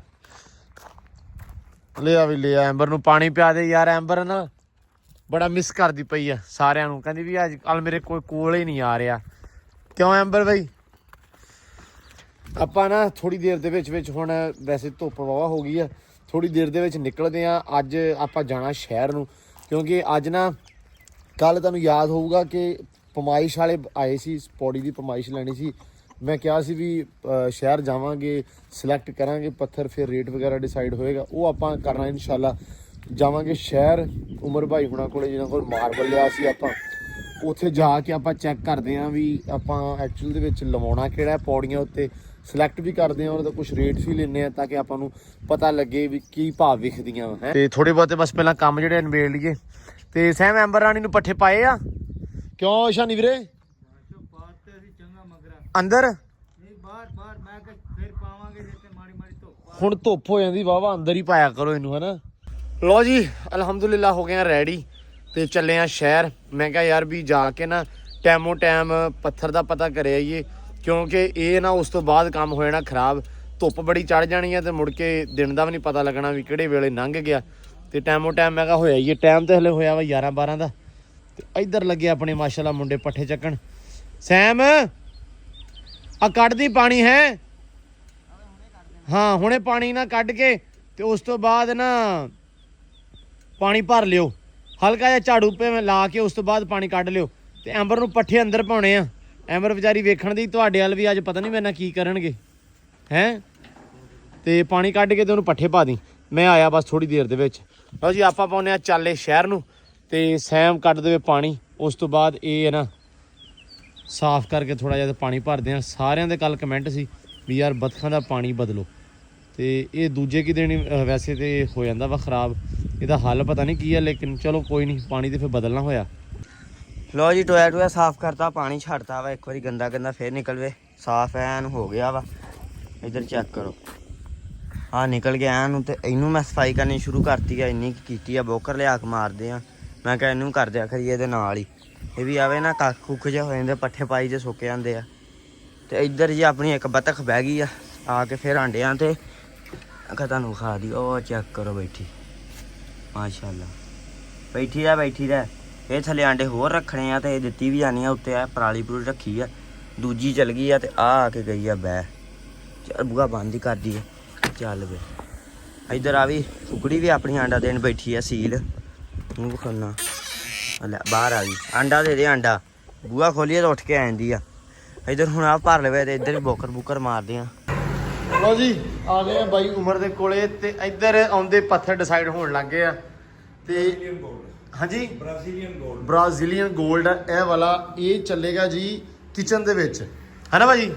ਲਿਆ ਵੀ ਲਿਆ। ਐਂਬਰ ਨੂੰ ਪਾਣੀ ਪਿਆ ਦੇ ਯਾਰ, ਐਂਬਰ ਨਾ ਬੜਾ ਮਿਸ ਕਰਦੀ ਪਈ ਆ ਸਾਰਿਆਂ ਨੂੰ, ਕਹਿੰਦੀ ਵੀ ਅੱਜ ਕੱਲ ਮੇਰੇ ਕੋਈ ਕੋਲ ਹੀ ਨਹੀਂ ਆ ਰਿਹਾ। ਕਿਉਂ ਐਂਬਰ ਬਾਈ? ਆਪਾਂ ਨਾ ਥੋੜੀ ਦੇਰ ਦੇ ਵਿੱਚ ਹੁਣ, ਵੈਸੇ ਧੁੱਪ ਵਾਵਾ ਹੋ ਗਈ ਆ, ਥੋੜੀ ਦੇਰ ਦੇ ਵਿੱਚ ਨਿਕਲਦੇ ਆ। ਅੱਜ ਆਪਾਂ ਜਾਣਾ ਸ਼ਹਿਰ ਨੂੰ, ਕਿਉਂਕਿ ਅੱਜ ਨਾ ਕੱਲ ਤੁਹਾਨੂੰ ਯਾਦ ਹੋਊਗਾ ਕਿ ਪਮਾਇਸ਼ ਵਾਲੇ ਆਏ ਸੀ, ਪੌੜੀ ਦੀ ਪਮਾਇਸ਼ ਲੈਣੀ ਸੀ। ਮੈਂ ਕਿਹਾ ਸੀ ਵੀ ਸ਼ਹਿਰ ਜਾਵਾਂਗੇ, ਸਿਲੈਕਟ ਕਰਾਂਗੇ ਪੱਥਰ, ਫਿਰ ਰੇਟ ਵਗੈਰਾ ਡਿਸਾਈਡ ਹੋਏਗਾ, ਉਹ ਆਪਾਂ ਕਰਨਾ ਇਨਸ਼ਾਅੱਲਾ। ਜਾਵਾਂਗੇ ਸ਼ਹਿਰ ਉਮਰ ਭਾਈ ਹੁਣਾਂ ਕੋਲੇ, ਜਿਹਨਾਂ ਕੋਲ ਮਾਰਬਲ ਲਿਆ ਸੀ ਆਪਾਂ, ਉੱਥੇ ਜਾ ਕੇ ਆਪਾਂ ਚੈੱਕ ਕਰਦੇ ਹਾਂ ਵੀ ਆਪਾਂ ਐਕਚੁਅਲ ਦੇ ਵਿੱਚ ਲਵਾਉਣਾ ਕਿਹੜਾ ਪੌੜੀਆਂ ਉੱਤੇ, ਸਿਲੈਕਟ ਵੀ ਕਰਦੇ ਹਾਂ, ਉਹਨਾਂ ਦਾ ਕੁਝ ਰੇਟਸ ਵੀ ਲੈਂਦੇ ਹਾਂ ਤਾਂ ਕਿ ਆਪਾਂ ਨੂੰ ਪਤਾ ਲੱਗੇ ਵੀ ਕੀ ਭਾਅ ਵਿਖਦੀਆਂ ਹੈ। ਤੇ ਥੋੜੇ ਬਹੁਤੇ ਬਸ ਪਹਿਲਾਂ ਕੰਮ ਜਿਹੜੇ ਨਿਬੇੜ ਲਈਏ। ਤੇ ਸਹਿਮ ਐਂਬਰ ਰਾਣੀ ਨੂੰ ਪੱਠੇ ਪਾਏ ਆ? ਕਿਉਂ ਸ਼ਾਨੀ ਵੀਰੇ? ਅੰਦਰ ਹੁਣ ਧੁੱਪ ਹੋ ਜਾਂਦੀ ਵਾਵਾ, ਅੰਦਰ ਹੀ ਪਾਇਆ ਕਰੋ ਇਹਨੂੰ, ਹਨਾ। ਲੋ ਜੀ ਅਲਹਮਦੁਲਿਲਾ ਹੋ ਗਏ ਆ ਰੈਡੀ ਤੇ ਚੱਲੇ ਆ ਸ਼ਹਿਰ। ਮੈਂ ਕਿਹਾ ਯਾਰ ਵੀ ਜਾ ਕੇ ਨਾ ਟੈਮੋ ਟੈਮ ਪੱਥਰ ਦਾ ਪਤਾ ਕਰਿਆ ਆਈਏ, ਕਿਉਂਕਿ ਇਹ ਨਾ ਉਸ ਤੋਂ ਬਾਅਦ ਕੰਮ ਹੋ ਜਾਣਾ ਖਰਾਬ। ਧੁੱਪ ਬੜੀ ਚੜ ਜਾਣੀ ਆ ਤੇ ਮੁੜ ਕੇ ਦਿਨ ਦਾ ਵੀ ਨਹੀਂ ਪਤਾ ਲੱਗਣਾ ਵੀ ਕਿਹੜੇ ਵੇਲੇ ਲੰਘ ਗਿਆ। ਤੇ ਟੈਮੋ ਟੈਮ ਮੈਂ ਕਿਹਾ ਹੋਇਆ ਹੀ ਟਾਈਮ ਤੇ ਹਲੇ ਹੋਇਆ ਵਾ 11-12 ਦਾ। ਤੇ ਇੱਧਰ ਲੱਗੇ ਆਪਣੇ ਮਾਸ਼ਾਅੱਲਾ ਮੁੰਡੇ ਪੱਠੇ ਚੱਕਣ। ਸੈਮ ਆ ਕੱਢਦੀ ਪਾਣੀ ਹੈ? ਹਾਂ ਹੁਣੇ ਪਾਣੀ ਨਾ ਕੱਢ ਕੇ ਤੇ ਉਸ ਤੋਂ ਬਾਅਦ ਨਾ ਪਾਣੀ ਭਰ ਲਿਓ, ਹਲਕਾ ਜਿਹਾ ਝਾੜੂ ਪੇ ਲਾ ਕੇ ਉਸ ਤੋਂ ਬਾਅਦ ਪਾਣੀ ਕੱਢ ਲਿਓ। ਤੇ ਐਂਬਰ ਨੂੰ ਪੱਠੇ ਅੰਦਰ ਪਾਉਣੇ ਆ। ਐਂਬਰ ਵਿਚਾਰੀ ਵੇਖਣ ਦੀ ਤੁਹਾਡੇ ਵੱਲ ਵੀ ਅੱਜ ਪਤਾ ਨਹੀਂ ਮੇਰੇ ਨਾਲ ਕੀ ਕਰਨਗੇ ਹੈਂ। ਤੇ ਪਾਣੀ ਕੱਢ ਕੇ ਤੇ ਉਹਨੂੰ ਪੱਠੇ ਪਾ ਦੀ, ਮੈਂ ਆਇਆ ਬਸ ਥੋੜੀ ਦੇਰ ਦੇ ਵਿੱਚ। ਲਓ ਜੀ ਆਪਾਂ ਪਾਉਂਦੇ ਆ ਚਾਲੇ ਸ਼ਹਿਰ ਨੂੰ। ਤੇ ਸੈਮ ਕੱਢ ਦੇਵੇ ਪਾਣੀ, ਉਸ ਤੋਂ ਬਾਅਦ ਇਹ ਹੈ ਨਾ ਸਾਫ਼ ਕਰਕੇ ਥੋੜਾ ਜਿਹਾ ਪਾਣੀ ਭਰਦੇ ਆ। ਸਾਰਿਆਂ ਦੇ ਕੱਲ ਕਮੈਂਟ ਸੀ ਵੀ ਯਾਰ ਬਤਖਾਂ ਦਾ ਪਾਣੀ ਬਦਲੋ, ਤੇ ਇਹ ਦੂਜੇ ਕੀ ਦਿਨ ਵੈਸੇ ਤੇ ਹੋ ਜਾਂਦਾ ਵਾ ਖਰਾਬ। ਇਹਦਾ ਹੱਲ ਪਤਾ ਨਹੀਂ ਕੀ ਹੈ, ਲੇਕਿਨ ਚਲੋ ਕੋਈ ਨਹੀਂ, ਪਾਣੀ ਤੇ ਫਿਰ ਬਦਲਣਾ ਹੋਇਆ। ਲੋ ਜੀ ਟੋਇਆ ਟੋਇਆ ਸਾਫ਼ ਕਰਤਾ, ਪਾਣੀ ਛੱਡਤਾ ਵਾ। ਇੱਕ ਵਾਰੀ ਗੰਦਾ ਗੰਦਾ ਫੇਰ ਨਿਕਲ ਵੇ, ਸਾਫ਼ ਐਨ ਹੋ ਗਿਆ ਵਾ। ਇੱਧਰ ਚੈੱਕ ਕਰੋ, ਆਹ ਨਿਕਲ ਗਿਆ ਐਨ। ਤੇ ਇਹਨੂੰ ਮੈਂ ਸਫਾਈ ਕਰਨੀ ਸ਼ੁਰੂ ਕਰਤੀ ਆ, ਇੰਨੀ ਕੀਤੀ ਆ। ਬੋਕਰ ਲਿਆ ਕੇ ਮਾਰਦੇ ਆ, ਮੈਂ ਕਿਹਾ ਇਹਨੂੰ ਕਰ ਦਿਆ ਕਰੀਏ ਇਹਦੇ ਨਾਲ ਹੀ। ਇਹ ਵੀ ਆਵੇ ਨਾ ਕੱਖ ਕੁੱਖ ਜਿਹੇ ਹੋ ਜਾਂਦੇ, ਪੱਠੇ ਪਾਈ ਜੇ ਸੁੱਕ ਜਾਂਦੇ ਆ। ਤੇ ਇੱਧਰ ਜੀ ਆਪਣੀ ਇੱਕ ਬਤਖ ਬਹਿ ਗਈ ਆ ਕੇ ਫਿਰ ਆਂਡਿਆਂ ਤੇ। ਅਖਾ ਤੁਹਾਨੂੰ ਖਾ ਦੀ, ਉਹ ਚੈੱਕ ਕਰੋ ਬੈਠੀ, ਮਾਸ਼ਾਅੱਲਾ ਬੈਠੀ ਰਹਿ। ਇਹ ਥੱਲੇ ਆਂਡੇ ਹੋਰ ਰੱਖਣੇ ਆ ਤੇ ਇਹ ਦਿੱਤੀ ਵੀ ਜਾਣੀ ਆ ਉੱਤੇ। ਆ ਪਰਾਲੀ ਪਰੂਲੀ ਰੱਖੀ ਆ, ਦੂਜੀ ਚਲ ਗਈ ਆ ਤੇ ਆ ਕੇ ਗਈ ਆ ਬਹਿ। ਚੱਲ ਬੂਹਾ ਬੰਦ ਹੀ ਕਰਦੀ ਆ, ਚੱਲ ਵੇ। ਇੱਧਰ ਆ ਵੀ ਕੁਕੜੀ ਵੀ ਆਪਣੀ ਆਂਡਾ ਦੇਣ ਬੈਠੀ ਆ, ਸੀਲ ਨੂੰ ਵਿਖਾਉਣਾ। ਲੈ ਬਾਹਰ ਆ ਗਈ, ਆਂਡਾ ਦੇ ਆਂਡਾ। ਬੂਹਾ ਖੋਲੀਏ ਤਾਂ ਉੱਠ ਕੇ ਆ ਜਾਂਦੀ ਆ। ਇੱਧਰ ਹੁਣ ਆ ਭਰ ਲਵੇ ਤੇ ਇੱਧਰ ਬੋਕਰ ਬੁਕਰ ਮਾਰਦੇ ਆ। ਲਓ ਜੀ ਆ ਗਏ ਆ ਬਾਈ ਉਮਰ ਦੇ ਕੋਲੇ, ਤੇ ਇੱਧਰ ਆਉਂਦੇ ਪੱਥਰ ਡਿਸਾਈਡ ਹੋਣ ਲੱਗ ਗਏ ਆ। ਤੇ ਹਾਂਜੀ ਬ੍ਰਾਜ਼ੀਲੀਅਨ ਗੋਲਡ ਇਹ ਵਾਲਾ, ਇਹ ਚੱਲੇਗਾ ਜੀ ਕਿਚਨ ਦੇ ਵਿੱਚ, ਹੈ ਨਾ ਭਾਜੀ?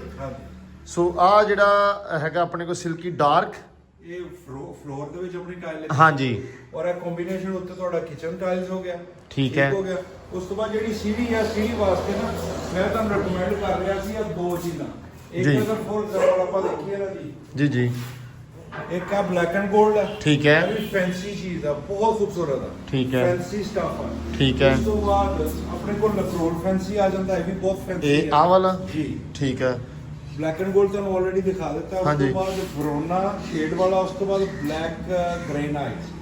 ਸੋ ਆ ਜਿਹੜਾ ਹੈਗਾ ਆਪਣੇ ਕੋਲ ਸਿਲਕੀ ਡਾਰਕ, ਇਹ ਫਲੋਰ ਦੇ ਵਿੱਚ ਆਪਣੀ ਟਾਈਲ ਲੱਗੀ। ਹਾਂਜੀ, ਔਰ ਇਹ ਕੰਬੀਨੇਸ਼ਨ ਉੱਤੇ ਤੁਹਾਡਾ ਕਿਚਨ ਟਾਈਲਸ ਹੋ ਗਿਆ। ਠੀਕ ਹੈ। ਹੋ ਗਿਆ। ਉਸ ਤੋਂ ਬਾਅਦ ਜਿਹੜੀ ਸੀੜੀ ਆ, ਸੀੜੀ ਵਾਸਤੇ ਨਾ ਮੈਂ ਤੁਹਾਨੂੰ ਰეკਮੈਂਡ ਕਰ ਰਿਹਾ ਸੀ ਆ 2 ਚੀਜ਼ਾਂ। ਇੱਕ ਅਗਰ ਫੋਰ ਐਗਜ਼ਾਮਪਲ ਆਪਾਂ ਦੇਖੀਏ ਨਾ ਜੀ, ਜੀ ਇੱਕ ਆ ਬਲੈਕ ਐਂਡ 골ਡ ਹੈ। ਠੀਕ ਹੈ। ਇਹ ਵੀ ਫੈਂਸੀ ਚੀਜ਼ ਆ, ਬਹੁਤ ਖੂਬਸੂਰਤ ਆ। ਠੀਕ ਹੈ। ਫੈਂਸੀ ਸਟਫ ਆ। ਠੀਕ ਹੈ। ਉਸ ਤੋਂ ਬਾਅਦ ਆਪਣੇ ਕੋਲ ਨਕਰੋਲ ਫੈਂਸੀ ਆ ਜਾਂਦਾ, ਇਹ ਵੀ ਬਹੁਤ ਫੈਂਸੀ ਇਹ ਆ ਵਾਲਾ ਜੀ। ਠੀਕ ਹੈ। ਬਲੈਕ ਐਂਡ 골ਡ ਤੁਹਾਨੂੰ ਆਲਰੇਡੀ ਦਿਖਾ ਦਿੱਤਾ। ਉਸ ਤੋਂ ਬਾਅਦ ਵਰੋਨਾ ਸ਼ੇਡ ਵਾਲਾ, ਉਸ ਤੋਂ ਬਾਅਦ ਬਲੈਕ ਗ੍ਰੇਨਾਈਟ।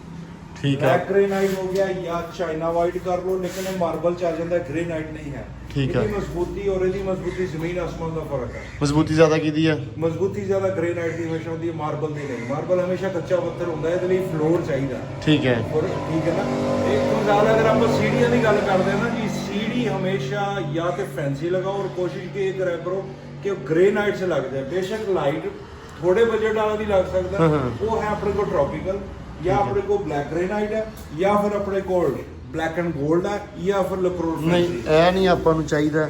ਠੀਕ ਹੈ। ਬਲੈਕ ਗ੍ਰੇਨਾਈਟ ਹੋ ਗਿਆ ਜਾਂ ਚਾਈਨਾ ਵਾਈਟ ਕਰ ਲਓ, ਲੇਕਿਨ ਇਹ ਮਾਰਬਲ ਚ ਆ ਜਾਂਦਾ, ਗ੍ਰੇਨਾਈਟ ਨਹੀਂ ਹੈ। ਠੀਕ ਹੈ। ਇਹਦੀ ਮਜ਼ਬੂਤੀ ਔਰ ਇਹਦੀ ਮਜ਼ਬੂਤੀ ਜ਼ਮੀਨ ਆਸਮਾਨ ਦਾ ਫਰਕ ਹੈ। ਮਜ਼ਬੂਤੀ ਜ਼ਿਆਦਾ ਕਿਹਦੀ ਆ? ਮਜ਼ਬੂਤੀ ਜ਼ਿਆਦਾ ਗ੍ਰੇਨਾਈਟ ਦੀ ਹਮੇਸ਼ਾ ਹੁੰਦੀ ਹੈ, ਮਾਰਬਲ ਦੀ ਨਹੀਂ। ਮਾਰਬਲ ਹਮੇਸ਼ਾ ਕੱਚਾ ਪੱਥਰ ਹੁੰਦਾ ਹੈ, ਇਹਦੇ ਲਈ ਫਲੋਰ ਚਾਹੀਦਾ। ਠੀਕ ਹੈ। ਔਰ ਠੀਕ ਹੈ ਨਾ। ਇੱਕ ਮਿਸਾਲ ਅਗਰ ਆਪਾਂ ਸੀੜੀਆਂ ਦੀ ਗੱਲ ਕਰਦੇ ਹਾਂ ਨਾ ਜੀ, ਸੀੜੀ ਹਮੇਸ਼ਾ ਜਾਂ ਤੇ ਫੈਂਸੀ ਲਗਾਓ ਔਰ ਕੋਸ਼ਿਸ਼ ਇਹ ਕਰਿਆ ਕਰੋ ਕਿ ਉਹ ਗ੍ਰੇਨਾਈਟ ਸੇ ਲੱਗ ਜਾਏ। ਬੇਸ਼ੱਕ ਲਾਈਟ ਥੋੜੇ ਬਜਟ ਵਾਲਾ ਵੀ ਲੱਗ ਸਕਦਾ, ਉਹ ਹੈ ਆਪਣੇ ਕੋਲ ਟ੍ਰੋਪੀਕਲ, ਜਾਂ ਆਪਣੇ ਕੋਲ ਬਲੈਕ ਗ੍ਰੇਨਾਈਟ ਹੈ, ਜਾਂ ਫਿਰ ਆਪਣੇ ਕੋਲ ਬਲੈਕ ਐਂਡ 골ਡ ਹੈ, ਜਾਂ ਫਿਰ ਲਕਰੋਲ ਨਹੀਂ ਇਹ ਨਹੀਂ ਆਪਾਂ ਨੂੰ ਚਾਹੀਦਾ,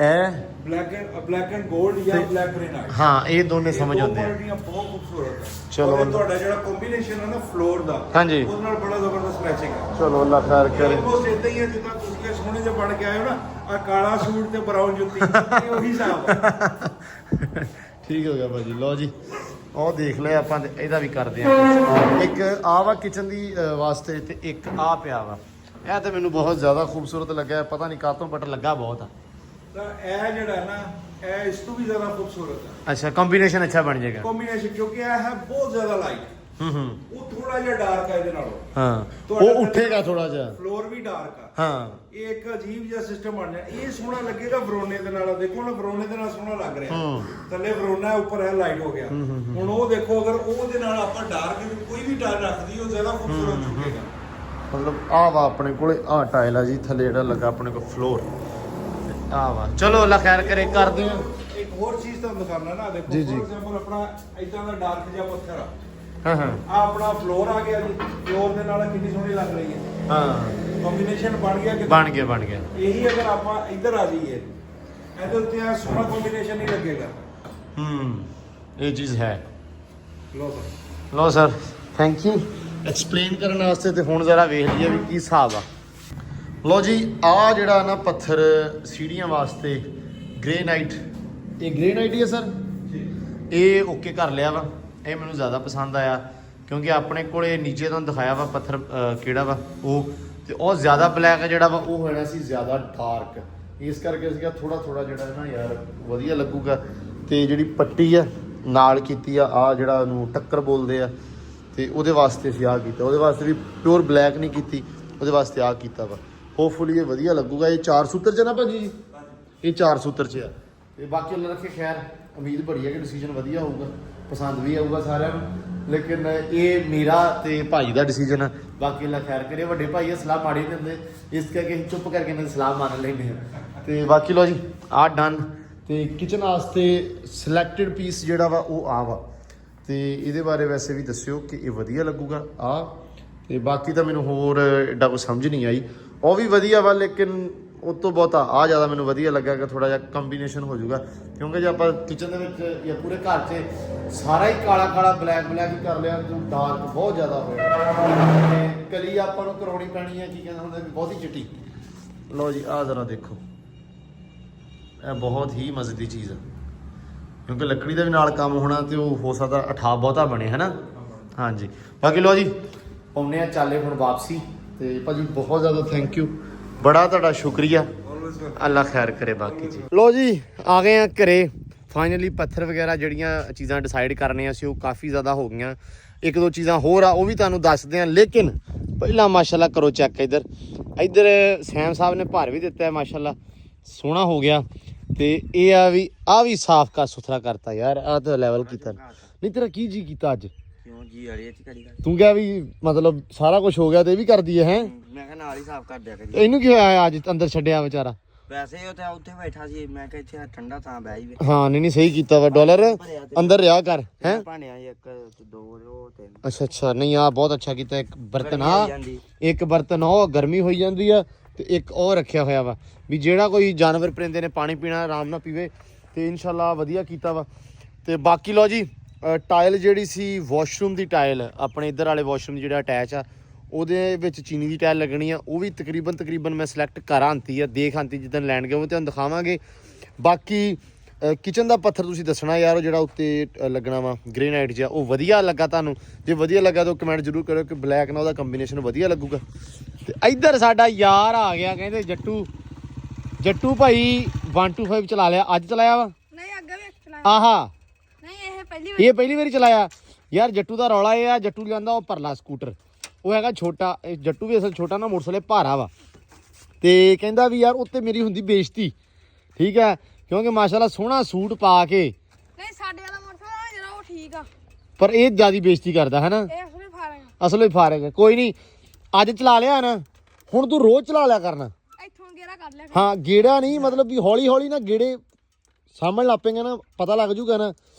ਇਹ ਬਲੈਕ ਐਂਡ 골ਡ ਜਾਂ ਬਲੈਕ ਗ੍ਰੇਨਾਈਟ। ਹਾਂ ਇਹ ਦੋਨੇ ਸਮਝ ਆਉਂਦੇ ਆ। ਬਹੁਤ ਖੂਬਸੂਰਤ ਹੈ। ਚਲੋ ਔਰ ਤੁਹਾਡਾ ਜਿਹੜਾ ਕੰਬੀਨੇਸ਼ਨ ਹੈ ਨਾ ਫਲੋਰ ਦਾ, ਹਾਂਜੀ, ਉਹਦੇ ਨਾਲ ਬੜਾ ਜ਼ਬਰਦਸਤ ਮੈਚਿੰਗ ਹੈ। ਚਲੋ ਅੱਲਾ ਖੈਰ ਕਰੇ। ਆਲਮੋਸਟ ਇਦਾਂ ਹੀ ਹੈ ਜਿੱਦਾਂ ਤੁਸੀਂ ਇਹ ਸੋਹਣੇ ਜਿਹੇ ਬਣ ਕੇ ਆਏ ਹੋ ਨਾ, ਆ ਕਾਲਾ ਸੂਟ ਤੇ ਬਰਾਊਨ ਜੁੱਤੀ, ਇਹ ਉਹੀ ਹਿਸਾਬ ਹੈ। ਠੀਕ ਹੋ ਗਿਆ ਭਾਜੀ। ਲਓ ਜੀ ਉਹ ਦੇਖ ਲਿਆ ਆਪਾਂ ਤੇ ਇਹਦਾ ਵੀ ਕਰਦੇ ਆ। ਇੱਕ ਆ ਵਾ ਕਿਚਨ ਦੀ ਵਾਸਤੇ ਤੇ ਇੱਕ ਆ ਪਿਆ ਵਾ। ਇਹ ਤੇ ਮੈਨੂੰ ਬਹੁਤ ਜ਼ਿਆਦਾ ਖੂਬਸੂਰਤ ਲੱਗਾ, ਪਤਾ ਨਹੀਂ ਕਾਹਤੋਂ ਬਟ ਲੱਗਾ ਬਹੁਤ ਆ। ਤਾਂ ਇਹ ਜਿਹੜਾ ਨਾ ਇਹ ਇਸ ਤੋਂ ਵੀ ਜ਼ਿਆਦਾ ਖੂਬਸੂਰਤ ਹੈ। ਅੱਛਾ ਕੰਬੀਨੇਸ਼ਨ ਅੱਛਾ ਬਣ ਜਾਏਗਾ। ਕੰਬੀਨੇਸ਼ਨ ਕਿਉਂਕਿ ਇਹ ਹੈ ਬਹੁਤ ਜ਼ਿਆਦਾ ਲਾਈਟ, ਉਹ ਥੋੜਾ ਜਿਹਾ ਡਾਰਕ ਹੈ ਇਹਦੇ ਨਾਲੋਂ। ਹਾਂ ਤੁਹਾਡਾ ਉਹ ਉੱਠੇਗਾ ਥੋੜਾ ਜਿਹਾ, ਫਲੋਰ ਵੀ ਡਾਰਕ ਆ। ਹਾਂ ਇਹ ਇੱਕ ਅਜੀਬ ਜਿਹਾ ਸਿਸਟਮ ਬਣ ਜਾਣਾ। ਇਹ ਸੋਹਣਾ ਲੱਗੇਗਾ ਵਰੋਨੇ ਦੇ ਨਾਲ। ਦੇਖੋ ਨਾ ਵਰੋਨੇ ਦੇ ਨਾਲ ਸੋਹਣਾ ਲੱਗ ਰਿਹਾ, ਥੱਲੇ ਵਰੋਨਾ ਉੱਪਰ ਹੈ ਲਾਈਟ ਹੋ ਗਿਆ। ਹੁਣ ਉਹ ਦੇਖੋ ਅਗਰ ਉਹਦੇ ਨਾਲ ਆਪਾਂ ਡਾਰਕ ਕੋਈ ਵੀ ਟਾਇਲ ਰੱਖਦੀ ਉਹ ਜ਼ਿਆਦਾ ਖੂਬਸੂਰਤ ਲੱਗੇਗਾ। ਮਤਲਬ ਆ ਵਾ ਆਪਣੇ ਕੋਲੇ ਆ ਟਾਇਲ ਆ ਜੀ, ਥੱਲੇ ਜਿਹੜਾ ਲੱਗਾ ਆਪਣੇ ਕੋਲ ਫਲੋਰ ਆ ਵਾ। ਚਲੋ ਅੱਲਾ ਖੈਰ ਕਰੇ, ਕਰਦੇ ਆ। ਇੱਕ ਹੋਰ ਚੀਜ਼ ਤੁਹਾਨੂੰ ਦਿਖਾਉਣਾ ਨਾ, ਦੇਖੋ ਜੀ, ਜੀ। ਫੋਰ ਐਗਜ਼ਾਮਪਲ ਆਪਣਾ ਇਦਾਂ ਦਾ ਡਾਰਕ ਜਿਹਾ ਪੱਥਰ ਆ, ਹਾਂ ਹਾਂ ਆ ਆਪਣਾ ਫਲੋਰ ਆ ਗਿਆ ਜੀ। ਫਲੋਰ ਦੇ ਨਾਲ ਕਿੰਨੀ ਸੋਹਣੀ ਲੱਗ ਰਹੀ ਹੈ, ਹਾਂ ਕੰਬੀਨੇਸ਼ਨ ਬਣ ਗਿਆ ਕਿ ਬਣ ਗਿਆ ਬਣ ਗਿਆ। ਇਹੀ ਅਗਰ ਆਪਾਂ ਇੱਧਰ ਆ ਜਾਈਏ ਇਹਦੇ ਉੱਤੇ ਆ ਸੋਹਣਾ ਕੰਬੀਨੇਸ਼ਨ ਨਹੀਂ ਲੱਗੇਗਾ। ਇਹ ਚੀਜ਼ ਹੈ। ਲੋ ਸਰ ਲੋ ਸਰ ਥੈਂਕ ਯੂ ਐਕਸਪਲੇਨ ਕਰਨ ਵਾਸਤੇ। ਤੇ ਹੁਣ ਜ਼ਰਾ ਵੇਖ ਲਈਏ ਵੀ ਕੀ ਹਿਸਾਬ ਆ। ਲੋ ਜੀ ਆ ਜਿਹੜਾ ਨਾ ਪੱਥਰ ਸੀੜੀਆਂ ਵਾਸਤੇ ਗ੍ਰੇਨਾਈਟ, ਇਹ ਗ੍ਰੇਨਾਈਟ ਹੀ ਹੈ ਸਰ। ਇਹ ਓਕੇ ਕਰ ਲਿਆ ਵਾ, ਇਹ ਮੈਨੂੰ ਜ਼ਿਆਦਾ ਪਸੰਦ ਆਇਆ ਕਿਉਂਕਿ ਆਪਣੇ ਕੋਲੇ ਨੀਚੇ ਤੋਂ ਦਿਖਾਇਆ ਵਾ ਪੱਥਰ ਕਿਹੜਾ ਵਾ ਉਹ, ਤੇ ਉਹ ਜ਼ਿਆਦਾ ਬਲੈਕ ਜਿਹੜਾ ਵਾ ਉਹ ਹੋਣਾ ਸੀ ਜ਼ਿਆਦਾ ਡਾਰਕ। ਇਸ ਕਰਕੇ ਅਸੀਂ ਥੋੜਾ ਥੋੜਾ ਜਿਹੜਾ ਨਾ ਯਾਰ ਵਧੀਆ ਲੱਗੂਗਾ। ਤੇ ਜਿਹੜੀ ਪੱਟੀ ਆ ਨਾਲ ਕੀਤੀ ਆ ਜਿਹੜਾ ਉਹਨੂੰ ਟੱਕਰ ਬੋਲਦੇ ਆ, ਤੇ ਉਹਦੇ ਵਾਸਤੇ ਅਸੀਂ ਆ ਕੀਤਾ। ਉਹਦੇ ਵਾਸਤੇ ਵੀ ਪਿਓਰ ਬਲੈਕ ਨਹੀਂ ਕੀਤੀ, ਉਹਦੇ ਵਾਸਤੇ ਆ ਕੀਤਾ ਵਾ। ਹੋਪਫੁਲੀ ਇਹ ਵਧੀਆ ਲੱਗੂਗਾ। ਇਹ 4 ਸੂਤਰ ਚ ਨਾ ਭਾਜੀ ਜੀ, ਇਹ 4 ਸੂਤਰ ਚ ਆ। ਤੇ ਬਾਕੀ ਅੱਲਾ ਰੱਖੇ ਖੈਰ, ਉਮੀਦ ਬੜੀ ਹੈ ਕਿ ਡਿਸੀਜਨ ਵਧੀਆ ਹੋਊਗਾ, ਪਸੰਦ ਵੀ ਆਊਗਾ ਸਾਰਿਆਂ ਨੂੰ। ਲੇਕਿਨ ਇਹ ਮੇਰਾ ਤੇ ਭਾਈ ਦਾ ਡਿਸੀਜਨ ਆ। ਬਾਕੀ ਅੱਲਾ ਖੈਰ ਕਰੇ। ਵੱਡੇ ਭਾਈ ਸਲਾਹ ਮਾੜੀ ਨਹੀਂ ਦਿੰਦੇ, ਇਸ ਕਰਕੇ ਅਸੀਂ ਚੁੱਪ ਕਰਕੇ ਇਹਨਾਂ ਦੀ ਸਲਾਹ ਮੰਨ ਲੈਂਦੇ ਹਾਂ। ਤੇ ਬਾਕੀ ਲੋ ਜੀ ਆ ਡਨ। ਤੇ ਕਿਚਨ ਵਾਸਤੇ ਸਿਲੈਕਟਡ ਪੀਸ ਜਿਹੜਾ ਵਾ ਉਹ ਆ ਵਾ, ਤੇ ਇਹਦੇ ਬਾਰੇ ਵੈਸੇ ਵੀ ਦੱਸਿਓ ਕਿ ਇਹ ਵਧੀਆ ਲੱਗੂਗਾ ਆ। ਤੇ ਬਾਕੀ ਤਾਂ ਮੈਨੂੰ ਹੋਰ ਐਡਾ ਕੁਝ ਸਮਝ ਨਹੀਂ ਆਈ। ਉਹ ਵੀ ਵਧੀਆ ਵਾ, ਲੇਕਿਨ ਉਸ ਤੋਂ ਬਹੁਤਾ ਆ ਜ਼ਿਆਦਾ ਮੈਨੂੰ ਵਧੀਆ ਲੱਗਾ ਕਿ ਥੋੜਾ ਜਿਹਾ ਕੰਬੀਨੇਸ਼ਨ ਹੋ ਜਾਊਗਾ। ਕਿਉਂਕਿ ਜੇ ਆਪਾਂ ਕਿਚਨ ਦੇ ਵਿੱਚ ਜਾਂ ਪੂਰੇ ਘਰ 'ਚ ਸਾਰਾ ਹੀ ਕਾਲਾ ਕਾਲਾ ਬਲੈਕ ਬਲੈਕ ਹੀ ਕਰ ਲਿਆ ਤਾਂ ਡਾਰਕ ਬਹੁਤ ਜ਼ਿਆਦਾ ਹੋਇਆ। ਤੇ ਕਲੀ ਆਪਾਂ ਨੂੰ ਕਰਾਉਣੀ ਪੈਣੀ ਹੈ, ਕੀ ਕਹਿੰਦਾ ਹੁੰਦਾ ਵੀ ਬਹੁਤੀ ਚਿੱਟੀ। ਲਓ ਜੀ ਆਹ ਜ਼ਰਾ ਦੇਖੋ, ਇਹ ਬਹੁਤ ਹੀ ਮਜ਼ੇ ਦੀ ਚੀਜ਼ ਆ ਕਿਉਂਕਿ ਲੱਕੜੀ ਦਾ ਵੀ ਨਾਲ ਕੰਮ ਹੋਣਾ ਤੇ ਉਹ ਹੋ ਸਕਦਾ ਅਠਾਹ ਬਹੁਤਾ ਬਣੇ ਹੈ ਨਾ। ਹਾਂਜੀ ਬਾਕੀ ਲਓ ਜੀ ਪਾਉਂਦੇ ਆ ਚਾਲੇ ਹੁਣ ਵਾਪਸੀ। ਤੇ ਭਾਜੀ ਬਹੁਤ ਜ਼ਿਆਦਾ ਥੈਂਕ ਯੂ, ਬੜਾ ਤੁਹਾਡਾ ਸ਼ੁਕਰੀਆ, ਅੱਲਾ ਖੈਰ ਕਰੇ। ਬਾਕੀ ਜੀ ਲੋ ਜੀ ਆ ਗਏ ਆ ਘਰੇ ਫਾਈਨਲੀ। ਪੱਥਰ ਵਗੈਰਾ ਜਿਹੜੀਆਂ ਚੀਜ਼ਾਂ ਡਿਸਾਈਡ ਕਰਨੀਆਂ ਸੀ ਉਹ ਕਾਫੀ ਜ਼ਿਆਦਾ ਹੋ ਗਈਆਂ। ਇੱਕ ਦੋ ਚੀਜ਼ਾਂ ਹੋਰ ਆ ਉਹ ਵੀ ਤੁਹਾਨੂੰ ਦੱਸਦੇ ਆ, ਲੇਕਿਨ ਪਹਿਲਾਂ ਮਾਸ਼ਾਅੱਲਾ ਕਰੋ ਚੈੱਕ। ਇੱਧਰ ਸੈਮ ਸਾਹਿਬ ਨੇ ਭਰ ਵੀ ਦਿੱਤਾ ਹੈ, ਮਾਸ਼ਾਅੱਲਾ ਸੋਹਣਾ ਹੋ ਗਿਆ। ਤੇ ਇਹ ਆ ਵੀ ਸਾਫ਼ ਕਰ ਸੁਥਰਾ ਕਰਤਾ ਯਾਰ, ਆ ਤਾਂ ਲੈਵਲ ਕੀਤਾ। ਨਹੀਂ ਤੇਰਾ ਕੀ ਜੀ ਕੀਤਾ ਅੱਜ? ਕਿਉਂ ਜੀ ਵਾਲੀ ਚ ਕਰੀ ਤੂੰ ਕਿਹਾ ਵੀ ਮਤਲਬ ਸਾਰਾ ਕੁਝ ਹੋ ਗਿਆ ਤੇ ਇਹ ਵੀ ਕਰਦੀ ਹੈ। ਮੈਂ ਕਿਹਾ ਨਾਲ ਹੀ ਸਾਫ਼ ਕਰ ਦਿਆ ਕਰੀ। ਇਹਨੂੰ ਕੀ ਹੋਇਆ ਅੱਜ ਅੰਦਰ ਛੱਡਿਆ ਵਿਚਾਰਾ? ਵੈਸੇ ਉਹ ਤਾਂ ਉੱਥੇ ਬੈਠਾ ਸੀ, ਮੈਂ ਕਿਹਾ ਇੱਥੇ ਠੰਡਾ ਥਾਂ ਬਹਿ ਜਾਵੇ। ਹਾਂ ਨਹੀਂ ਸਹੀ ਕੀਤਾ ਵਾ। ਡਾਲਰ ਅੰਦਰ ਰਿਹਾ ਕਰ ਹੈ। ਭਾਣਿਆ ਇੱਕ ਦੋ ਉਹ ਤਿੰਨ। ਅੱਛਾ ਨਹੀਂ ਆ ਬਹੁਤ ਅੱਛਾ ਕੀਤਾ। ਇੱਕ ਬਰਤਨ ਆ, ਇੱਕ ਬਰਤਨ ਉਹ ਗਰਮੀ ਹੋਈ ਜਾਂਦੀ ਆ, ਤੇ ਇੱਕ ਉਹ ਰੱਖਿਆ ਹੋਇਆ ਵਾ ਵੀ ਜਿਹੜਾ ਕੋਈ ਜਾਨਵਰ ਪਰਿੰਦੇ ਨੇ ਪਾਣੀ ਪੀਣਾ ਆਰਾਮ ਨਾਲ ਪੀਵੇ। ਤੇ ਇਨਸ਼ਾਅੱਲਾ ਵਧੀਆ ਕੀਤਾ ਵਾ। ਤੇ ਬਾਕੀ ਲੋ ਜੀ ਟਾਇਲ ਜਿਹੜੀ ਸੀ ਵਾਸ਼ਰੂਮ ਦੀ ਟਾਇਲ, ਆਪਣੇ ਇੱਧਰ ਵਾਲੇ ਵਾਸ਼ਰੂਮ ਜਿਹੜਾ ਅਟੈਚ ਆ ਉਹਦੇ ਵਿੱਚ ਚੀਨੀ ਦੀ ਟਾਇਲ ਲੱਗਣੀ ਆ। ਉਹ ਵੀ ਤਕਰੀਬਨ ਮੈਂ ਸਿਲੈਕਟ ਕਰ ਆਂਤੀ ਆ, ਦੇਖ ਆਂਤੀ ਜਿੱਦਣ ਲੈਣ ਗਏ ਉਹ ਤੁਹਾਨੂੰ ਦਿਖਾਵਾਂਗੇ। ਬਾਕੀ ਕਿਚਨ ਦਾ ਪੱਥਰ ਤੁਸੀਂ ਦੱਸਣਾ ਯਾਰ, ਉਹ ਜਿਹੜਾ ਉੱਤੇ ਲੱਗਣਾ ਵਾ ਗ੍ਰੇਨਾਈਟ ਜਿਹਾ, ਉਹ ਵਧੀਆ ਲੱਗਾ ਤੁਹਾਨੂੰ? ਜੇ ਵਧੀਆ ਲੱਗਾ ਤਾਂ ਕਮੈਂਟ ਜ਼ਰੂਰ ਕਰਿਓ ਕਿ ਬਲੈਕ ਨਾਲ ਉਹਦਾ ਕੰਬੀਨੇਸ਼ਨ ਵਧੀਆ ਲੱਗੂਗਾ। ਤੇ ਇੱਧਰ ਸਾਡਾ ਯਾਰ ਆ ਗਿਆ, ਕਹਿੰਦੇ ਜੱਟੂ ਭਾਈ 125 ਚਲਾ ਲਿਆ। ਅੱਜ ਚਲਾਇਆ ਵਾ? ਨਹੀਂ ਅੱਗੇ ਵੀ ਚਲਾਇਆ। ਆਹਾ ਨਹੀਂ ਇਹ ਪਹਿਲੀ ਵਾਰੀ ਚਲਾਇਆ ਯਾਰ। ਜੱਟੂ ਦਾ ਰੌਲਾ ਇਹ ਆ, ਜੱਟੂ ਲਿਆਂਦਾ ਉਹ ਪਰਲਾ ਸਕੂਟਰ, ਉਹ ਹੈਗਾ ਛੋਟਾ। ਜੱਟੂ ਵੀ ਅਸਲ ਛੋਟਾ ਨਾ, ਮੋਟਰਸਾਈਕਲ ਭਾਰਾ ਵਾ। ਤੇ ਕਹਿੰਦਾ ਵੀ ਯਾਰ ਉੱਤੇ ਮੇਰੀ ਹੁੰਦੀ ਬੇਇੱਜ਼ਤੀ, ਠੀਕ ਹੈ, ਕਿਉਂਕਿ ਮਾਸ਼ਾਅੱਲਾ ਸੋਹਣਾ ਸੂਟ ਪਾ ਕੇ। ਨਹੀਂ ਸਾਡੇ ਵਾਲਾ ਮੋਟਰਸਾਈਕਲ ਜਿਹੜਾ ਉਹ ਠੀਕ ਆ, ਪਰ ਇਹ ਜਿਆਦੀ ਬੇਇੱਜ਼ਤੀ ਕਰਦਾ ਹੈ ਨਾ। ਇਹ ਅਸਲੀ ਫਾਰੇਗਾ। ਅਸਲ ਵਿੱਚ ਫਾਰੇਗਾ। ਕੋਈ ਨਹੀਂ, ਅੱਜ ਚਲਾ ਲਿਆ ਨਾ, ਹੁਣ ਤੂੰ ਰੋਜ਼ ਚਲਾ ਲਿਆ ਕਰਨਾ। ਇੱਥੋਂ ਗੇੜਾ ਕਰ ਲਿਆ। ਹਾਂ ਗੇੜਾ ਨਹੀਂ, ਮਤਲਬ ਵੀ ਹੌਲੀ ਹੌਲੀ ਨਾ ਗੇੜੇ ਸਾਹਮਣ ਲੱਪੇਗਾ ਨਾ, ਪਤਾ ਲੱਗ ਜੂਗਾ ਨਾ।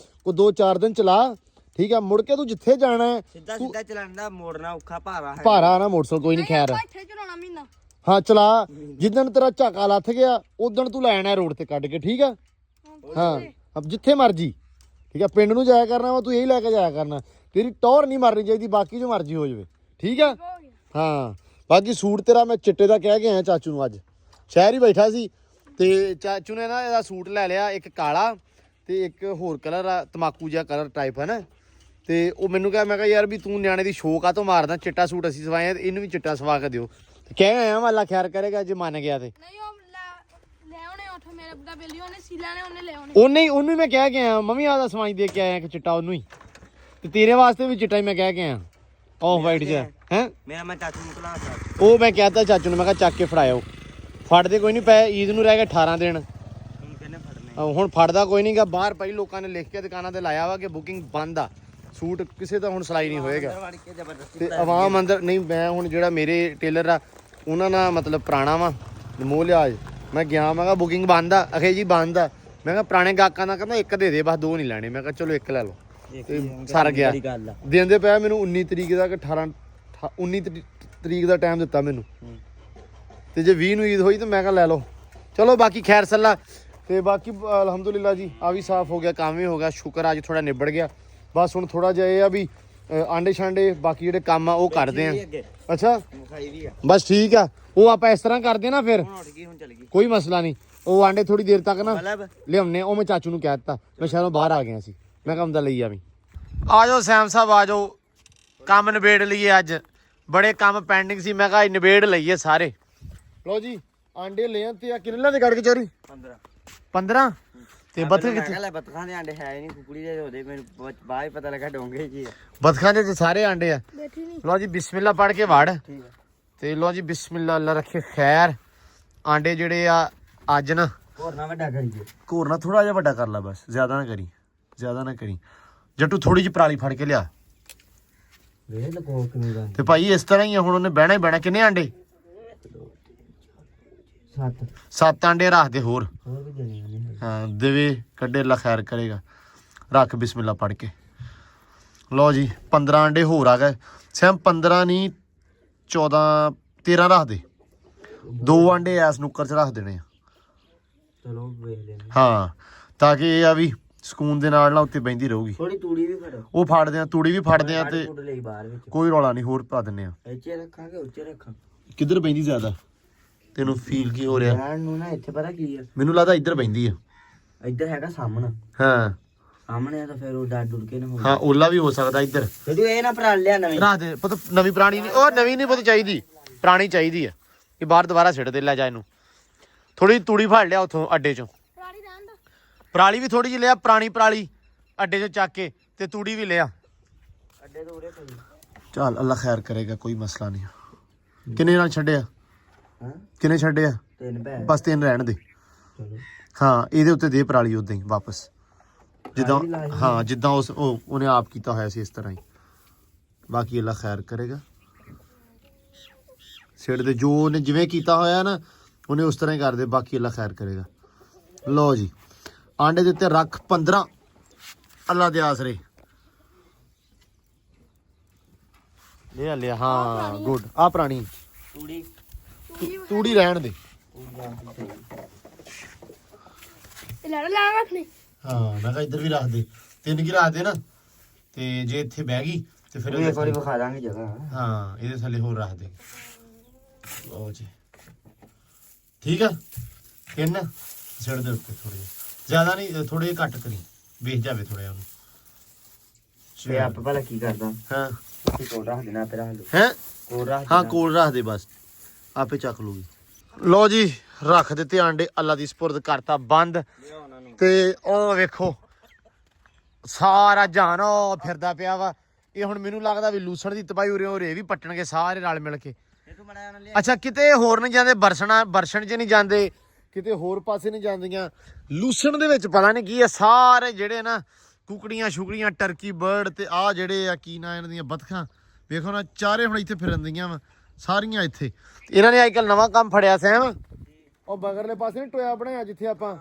ਕੋਈ 2-4 ਦਿਨ ਚਲਾ, ਠੀਕ ਆ, ਮੁੜ ਕੇ ਤੂੰ ਜਿੱਥੇ ਜਾਣਾ ਹੈ ਸਿੱਧਾ ਚਲਾਉਣ ਦਾ, ਮੋੜਨਾ ਔਖਾ ਭਾਰਾ ਨਾ ਮੋਟਰਸਾਈਕਲ। ਕੋਈ ਨਹੀਂ ਖੈਰ ਇੱਥੇ ਚਲਾਉਣਾ ਮਹੀਨਾ। ਹਾਂ ਚਲਾ, ਜਿੱਦਣ ਤੇਰਾ ਝਾਕਾ ਲੱਥ ਗਿਆ ਉਦਣ ਤੂੰ ਲੈਣਾ ਰੋਡ ਤੇ ਕੱਢ ਕੇ, ਠੀਕ ਆ। ਹਾਂ ਜਿੱਥੇ ਮਰਜੀ, ਠੀਕ ਆ। ਪਿੰਡ ਨੂੰ ਜਾਇਆ ਕਰਨਾ ਵਾ ਤੂੰ, ਇਹੀ ਲੈ ਕੇ ਜਾਇਆ ਕਰਨਾ। ਤੇਰੀ ਟੌਰ ਨਹੀਂ ਮਾਰਨੀ ਚਾਹੀਦੀ, ਬਾਕੀ ਜੋ ਮਰਜੀ ਹੋ ਜਾਵੇ, ਠੀਕ ਆ। ਹਾਂ ਬਾਕੀ ਸੂਟ ਤੇਰਾ ਮੈਂ ਚਿੱਟੇ ਦਾ ਕਹਿ ਕੇ ਆਇਆ ਚਾਚੂ ਨੂੰ, ਅੱਜ ਸ਼ਹਿਰ ਹੀ ਬੈਠਾ ਸੀ ਤੇ ਚਾਚੂ ਨੇ ਨਾ ਇਹਦਾ ਸੂਟ ਲੈ ਲਿਆ, ਇੱਕ ਕਾਲਾ ਤੇ ਇੱਕ ਹੋਰ ਕਲਰ ਆ ਤਮਾਕੂ ਜਿਹਾ ਕਲਰ ਟਾਈਪ ਹੈ ਨਾ। ਤੇ ਉਹ ਮੈਨੂੰ ਕਿਹਾ, ਮੈਂ ਕਿਹਾ ਯਾਰ ਵੀ ਤੂੰ ਨਿਆਣੇ ਦੀ ਸ਼ੋਅ ਕਾਹਤੋਂ ਮਾਰਦਾ, ਚਿੱਟਾ ਸੂਟ ਅਸੀਂ ਸਵਾਏ ਆ ਤੇ ਇਹਨੂੰ ਵੀ ਚਿੱਟਾ ਸਵਾ ਕੇ ਦਿਓ। ਤੇ ਕਹਿ ਆਇਆ ਮੈਂ ਅੱਲਾ ਖੈਰ ਕਰੇਗਾ ਜੇ ਮੰਨ ਗਿਆ ਤੇ। ਨਹੀਂ ਉਹ ਲੈ ਆਉਣੇ ਉੱਠ ਮੇਰੇ ਦਾ ਬੇਲੀ ਉਹਨੇ ਸੀਲਾ ਨੇ ਉਹਨੇ ਲੈ ਆਉਣੇ। ਉਹਨੂੰ ਹੀ ਮੈਂ ਕਹਿ ਕੇ ਆਇਆ, ਮੰਮੀ ਆਦਾ ਸਵਾਈ ਦੇ ਕੇ ਆਇਆ ਕਿ ਚਿੱਟਾ ਉਹਨੂੰ ਹੀ, ਤੇ ਤੇਰੇ ਵਾਸਤੇ ਵੀ ਚਿੱਟਾ ਹੀ ਮੈਂ ਕਹਿ ਕੇ ਆਇਆ ਆਫ ਵਾਈਟ ਚ ਹੈ। ਮੇਰਾ ਮੈਂ ਚਾਚੂ ਨੂੰ ਭੁਲਾ ਤਾ। ਉਹ ਮੈਂ ਕਹਿਤਾ ਚਾਚੂ ਨੂੰ, ਮੈਂ ਕਿਹਾ ਚੱਕ ਕੇ ਫੜਾਇਓ। ਫੜਦੇ ਕੋਈ ਨਹੀਂ ਪਏ, ਈਦ ਨੂੰ ਰਹਿ ਗਏ 18 ਦਿਨ। ਹੁਣ ਕਿਹਨੇ ਫੜਨੇ? ਹੁਣ ਫੜਦਾ ਕੋਈ ਨਹੀਂਗਾ। ਬਾਹਰ ਪਈ ਲੋਕਾਂ ਨੇ ਲਿਖ ਕੇ ਦੁਕਾਨਾਂ ਤੇ ਲਾਇਆ ਵਾ ਕਿ ਬੁਕਿੰਗ ਬੰਦ ਆ, ਸੂਟ ਕਿਸੇ ਦਾ ਹੁਣ ਸਿਲਾਈ ਨਹੀਂ ਹੋਏਗਾ। ਵੜ ਕੇ ਜ਼ਬਰਦਸਤੀ ਤੇ ਆਵਾਮ ਅੰਦਰ ਨਹੀਂ, ਮੈਂ ਹੁਣ ਜਿਹੜਾ ਮੇਰੇ ਟੇਲਰ ਆ ਉਹਨਾਂ ਨਾਲ ਮਤਲਬ ਪੁਰਾਣਾ ਵਾ ਮੋਹ ਲਿਆਜ, ਮੈਂ ਗਿਆ ਮੈਂ ਕਿਹਾ ਬੁਕਿੰਗ ਬੰਦ ਆ। ਅਖੇ ਜੀ ਬੰਦ ਆ। ਮੈਂ ਕਿਹਾ ਪੁਰਾਣੇ ਗਾਹਕਾਂ ਦਾ ਕਹਿੰਦਾ ਇੱਕ ਦੇ ਦੇ ਬਸ, ਦੋ ਨਹੀਂ ਲੈਣੇ। ਮੈਂ ਕਿਹਾ ਚਲੋ ਇੱਕ ਲੈ ਲਓ। ਤੇ ਸਰ ਗਿਆ। ਗੱਲ ਆ। ਦਿੰਦੇ ਪਿਆ ਮੈਨੂੰ 19 ਤਰੀਕ ਦਾ ਕਿ 19 ਤਰੀਕ ਦਾ ਟਾਈਮ ਦਿੱਤਾ ਮੈਨੂੰ, ਤੇ ਜੇ 20 ਨੂੰ ਈਦ ਹੋਈ ਤਾਂ ਮੈਂ ਕਿਹਾ ਲੈ ਲਓ। ਚਲੋ ਬਾਕੀ ਖੈਰ ਸੱਲਾ। ਤੇ ਬਾਕੀ ਅਲਹਮਦੁਲਿਲਾ ਜੀ ਆ ਵੀ ਸਾਫ਼ ਹੋ ਗਿਆ, ਕੰਮ ਵੀ ਹੋ ਗਿਆ, ਸ਼ੁਕਰ ਅੱਜ ਥੋੜਾ ਨਿਬੜ ਗਿਆ। ਬਸ ਹੁਣ ਥੋੜਾ ਜਿਹਾ ਇਹ ਆ ਵੀ ਆਂਡੇ ਛਾਂਡੇ ਬਾਕੀ ਜਿਹੜੇ ਕੰਮ ਆ ਉਹ ਕਰਦੇ ਆ। ਅੱਛਾ ਮੁਖਾਈ ਵੀ ਆ। ਬਸ ਠੀਕ ਆ, ਉਹ ਆਪਾਂ ਇਸ ਤਰ੍ਹਾਂ ਕਰਦੇ ਨਾ ਫਿਰ ਹੁਣ ਉੱਠ ਗਈ, ਹੁਣ ਚੱਲ ਗਈ। ਕੋਈ ਮਸਲਾ ਨਹੀਂ। ਉਹ ਆਂਡੇ ਥੋੜੀ ਦੇਰ ਤੱਕ ਨਾ ਮਤਲਬ ਲਿਆਉਣੇ, ਉਹ ਮੈਂ ਚਾਚੂ ਨੂੰ ਕਹਿ ਦਿੱਤਾ, ਮੈਂ ਸ਼ਹਿਰੋਂ ਬਾਹਰ ਆ ਗਿਆ ਸੀ, ਮੈਂ ਕਿਹਾ ਹੁੰਦਾ ਲਈ ਆਵੀਂ। ਆ ਜਾਓ ਸੈਮ ਸਾਹਿਬ ਆ ਜਾਓ, ਕੰਮ ਨਿਬੇੜ ਲਈਏ। ਅੱਜ ਬੜੇ ਕੰਮ ਪੈਂਡਿੰਗ ਸੀ, ਮੈਂ ਕਿਹਾ ਨਿਬੇੜ ਲਈਏ ਸਾਰੇ। ਲਓ ਜੀ ਆਂਡੇ ਲੈ ਆ ਤੇ ਆ ਕਿੰਨੇ ਦੇ ਕੱਢ ਕੇ ਚੋਰੀ 15 ਤੇ ਬਤਖ ਕਿੱਥੇ? ਲੈ ਬਤਖਾਂ ਦੇ ਆਂਡੇ ਹੈ ਨਹੀਂ, ਕੁਕੜੀ ਦੇ ਉਹਦੇ ਮੈਨੂੰ ਬਾਅਦ ਹੀ ਪਤਾ ਲੱਗਾ ਡੋਂਗੇ ਜੀ। ਬਤਖਾਂ ਦੇ ਤੇ ਸਾਰੇ ਆਂਡੇ ਆ। ਬੈਠੀ ਨਹੀਂ। ਲਓ ਜੀ ਬਿਸਮਿਲ੍ਲਾ ਪੜ ਕੇ ਵੜ। ਠੀਕ ਹੈ। ਤੇ ਲਓ ਜੀ ਬਿਸਮਿਲ੍ਲਾ, ਅੱਲਾ ਰੱਖੇ ਖੈਰ। ਆਂਡੇ ਜਿਹੜੇ ਆ ਅੱਜ ਨਾ ਹੋਰ ਨਾ ਵੱਡਾ ਕਰੀਏ। ਘੋਰਨਾ ਥੋੜਾ ਜਿਹਾ ਵੱਡਾ ਕਰ ਲਾ ਬਸ, ਜ਼ਿਆਦਾ ਨਾ ਕਰੀ, ਜ਼ਿਆਦਾ ਨਾ ਕਰੀ। ਜੱਟੂ ਥੋੜੀ ਜਿਹੀ ਪਰਾਲੀ ਫੜ ਕੇ ਲਿਆ। ਵੇਖ ਲੋ ਕਿਵੇਂ ਦਾ। ਤੇ ਭਾਈ ਇਸ ਤਰ੍ਹਾਂ ਹੀ ਆ, ਹੁਣ ਉਹਨੇ ਬਹਿਣਾ ਹੀ ਬਹਿਣਾ। ਕਿੰਨੇ ਆਂਡੇ? 7 ਆਂਡੇ ਰੱਖ ਦੇ ਹੋਰ ਵੀ ਦੇਣੇ ਨੇ। ਹਾਂ ਦੇਵੇ ਕੱਢੇ, ਅੱਲਾ ਖੈਰ ਕਰੇਗਾ। ਰੱਖ ਬਿਸਮਿਲ੍ਲਾ ਪੜ ਕੇ। ਲਓ ਜੀ 15 ਆਂਡੇ ਹੋਰ ਆ ਗਏ। ਸੈਮ 15 ਨਹੀਂ 14 13 ਰੱਖ ਦੇ। 2 ਆਂਡੇ ਐਸ ਨੁੱਕਰ 'ਚ ਰੱਖ ਦੇਣੇ ਆ। ਚਲੋ ਵੇਖ ਲੈਂਦੇ। ਹਾਂ ਤਾਂ ਕਿ ਇਹ ਆ ਵੀ ਸਕੂਨ ਦੇ ਨਾਲ ਨਾ ਉੱਤੇ ਬੈਂਦੀ ਰਹੂਗੀ। ਥੋੜੀ ਤੂੜੀ ਵੀ ਫੜੋ। ਉਹ ਫੜਦੇ ਆ, ਤੂੜੀ ਵੀ ਫੜਦੇ ਆ ਤੇ ਲਈ ਬਾਹਰ ਵਿੱਚ ਕੋਈ ਰੌਲਾ ਨਹੀਂ, ਹੋਰ ਪਾ ਦਿੰਨੇ ਆ। ਇੱਥੇ ਰੱਖਾਂਗੇ, ਉੱਚੇ ਰੱਖਾਂ। ਕਿੱਧਰ ਬੈਂਦੀ ਜ਼ਿਆਦਾ? ਤੈਨੂੰ ਫੀਲ ਕੀ ਹੋ ਰਿਹਾ? ਰਹਿਣ ਨੂੰ ਨਾ ਇੱਥੇ ਪਤਾ ਕੀ ਆ, ਮੈਨੂੰ ਲੱਗਦਾ ਇੱਧਰ ਬੈਂਦੀ ਆ। ਇੱਧਰ ਹੈਗਾ ਸਾਹਮਣਾ। ਹਾਂ ਸਾਹਮਣੇ ਆ ਤਾਂ ਫਿਰ ਉਹ ਡਰ ਡੁਰ ਕੇ ਨਾ ਹੋਵੇ। ਹਾਂ ਓਲਾ ਵੀ ਹੋ ਸਕਦਾ ਇੱਧਰ। ਜਦੋਂ ਇਹ ਨਾ ਭਰਾ ਲਿਆ ਨਵੀਂ ਰੱਖ ਦੇ ਪੁੱਤ, ਨਵੀਂ ਪੁਰਾਣੀ ਨਹੀਂ, ਉਹ ਨਵੀਂ ਨਹੀਂ ਪੁੱਤ ਚਾਹੀਦੀ, ਪੁਰਾਣੀ ਚਾਹੀਦੀ ਆ। ਇਹ ਬਾਹਰ ਦੁਬਾਰਾ ਸਿੱਟ ਦੇ, ਲੈ ਜਾ ਇਹਨੂੰ। ਥੋੜੀ ਤੂੜੀ ਫੜ ਲਿਆ ਉੱਥੋਂ ਅੱਡੇ ਚੋਂ। ਪਰਾਲੀ ਰਹਿਣ ਦਾ। ਪਰਾਲੀ ਵੀ ਥੋੜੀ ਜਿਹੀ ਲਿਆ, ਪੁਰਾਣੀ ਪਰਾਲੀ ਅੱਡੇ ਚੋਂ ਚੱਕ ਕੇ, ਤੇ ਤੂੜੀ ਵੀ ਲਿਆ। ਅੱਡੇ ਤੋਂ ਉਰੇ ਪਈ। ਚੱਲ ਅੱਲਾ ਖੈਰ ਕਰੇਗਾ, ਕੋਈ ਮਸਲਾ ਨਹੀਂ। ਕਿੰਨੇ ਨਾਲ ਛੱਡਿਆ? ਹਾਂ ਕਿੰਨੇ ਛੱਡਿਆ? 3 ਭੈਣ। ਬਸ 3 ਰਹਿਣ ਦੇ। ਚਲੋ ਹਾਂ ਇਹਦੇ ਉੱਤੇ ਦੇ ਪਰਾਲੀ ਉਦਾਂ ਹੀ ਵਾਪਸ, ਜਿੱਦਾਂ ਹਾਂ ਜਿੱਦਾਂ ਉਹਨੇ ਆਪ ਕੀਤਾ ਹੋਇਆ ਸੀ ਇਸ ਤਰ੍ਹਾਂ ਹੀ। ਬਾਕੀ ਅੱਲਾ ਖੈਰ ਕਰੇਗਾ। ਸਿਰ ਦੇ ਜੋ ਉਹਨੇ ਜਿਵੇਂ ਕੀਤਾ ਹੋਇਆ ਨਾ ਉਹਨੇ ਉਸ ਤਰ੍ਹਾਂ ਹੀ ਕਰਦੇ। ਬਾਕੀ ਅੱਲਾ ਖੈਰ ਕਰੇਗਾ। ਲਓ ਜੀ ਆਂਡੇ ਦੇ ਉੱਤੇ ਰੱਖ 15 ਅੱਲਾ ਦੇ ਆਸਰੇ। ਲੈ ਲਿਆ। ਹਾਂ ਗੁੱਡ। ਆ ਪੁਰਾਣੀ ਤੂੜੀ ਤੂੜੀ ਰਹਿਣ ਦੇ। ਇਹ ਲੈਣਾ ਰੱਖਣੀ। ਹਾਂ ਮੈਂ ਕਿਹਾ ਇੱਧਰ ਵੀ ਰੱਖ ਦੇ। 3 ਕੀ ਰੱਖ ਦੇ ਨਾ, ਤੇ ਜੇ ਇੱਥੇ ਬਹਿ ਗਈ ਤੇ ਫਿਰ ਇੱਕ ਵਾਰੀ ਵਿਖਾ ਦਾਂਗੇ ਜਗ੍ਹਾ। ਹਾਂ ਇਹਦੇ ਥੱਲੇ ਹੋਰ ਰੱਖ ਦੇ। ਲਓ ਜੀ ਠੀਕ ਆ। 3 ਸਿਰ ਦੇ ਉੱਤੇ ਥੋੜੇ ਜ਼ਿਆਦਾ ਨਹੀਂ, ਥੋੜੇ ਘੱਟ ਕਰੀ, ਵੇਖ ਜਾਵੇ ਥੋੜਾ ਉਹਨੂੰ। ਤੇ ਆਪ ਭਲਾ ਕੀ ਕਰਦਾ? ਹਾਂ ਤੇ ਕੋਲ ਰੱਖ ਦੇਣਾ, ਤੇ ਰੱਖ ਲਓ। ਹੈ ਕੋਲ ਰੱਖ ਹਾਂ ਦੇਣਾ। ਕੋਲ ਰੱਖ ਦੇ ਬਸ, ਆਪੇ ਚੱਕ ਲੂਗੀ। ਲਓ ਜੀ ਰੱਖ ਦਿੱਤੇ ਆਂਡੇ, ਅੱਲਾ ਦੀ ਸਪੁਰਦ ਕਰਤਾ ਬੰਦ। ਤੇ ਉਹ ਵੇਖੋ ਸਾਰਾ ਜਹਾਨ ਉਹ ਫਿਰਦਾ ਪਿਆ ਵਾ। ਇਹ ਹੁਣ ਮੈਨੂੰ ਲੱਗਦਾ ਵੀ ਲੂਸਣ ਦੀ ਤਬਾਹੀ ਉਰੇ ਉਰੇ ਵੀ ਪੱਟਣਗੇ ਸਾਰੇ ਰਲ ਮਿਲ ਕੇ। ਅੱਛਾ ਕਿਤੇ ਹੋਰ ਨਹੀਂ ਜਾਂਦੇ, ਬਰਸਣ 'ਚ ਨਹੀਂ ਜਾਂਦੇ, ਕਿਤੇ ਹੋਰ ਪਾਸੇ ਨਹੀਂ ਜਾਂਦੀਆਂ। ਲੂਸਣ ਦੇ ਵਿੱਚ ਪਤਾ ਨਹੀਂ ਕੀ ਆ, ਸਾਰੇ ਜਿਹੜੇ ਨਾ ਕੁਕੜੀਆਂ ਸ਼ੁਕੜੀਆਂ, ਟਰਕੀ ਬਰਡ ਤੇ ਆ ਜਿਹੜੇ ਆ ਕੀ ਨਾ ਇਹਨਾਂ ਦੀਆਂ ਬਤਖਾਂ, ਵੇਖੋ ਨਾ ਚਾਰੇ ਹੁਣ ਇੱਥੇ ਫਿਰਨਦੀਆਂ ਵਾ ਸਾਰੀਆਂ ਇੱਥੇ। ਇਹਨਾਂ ਨੇ ਅੱਜ ਕੱਲ ਨਵਾਂ ਕੰਮ ਫੜਿਆ ਸੈਮ, ਉਹ ਬਗਰਲੇ ਪਾਸੇ ਨੀ ਟੋਇਆ ਬਣਾਇਆ ਜਿੱਥੇ ਆਪਾਂ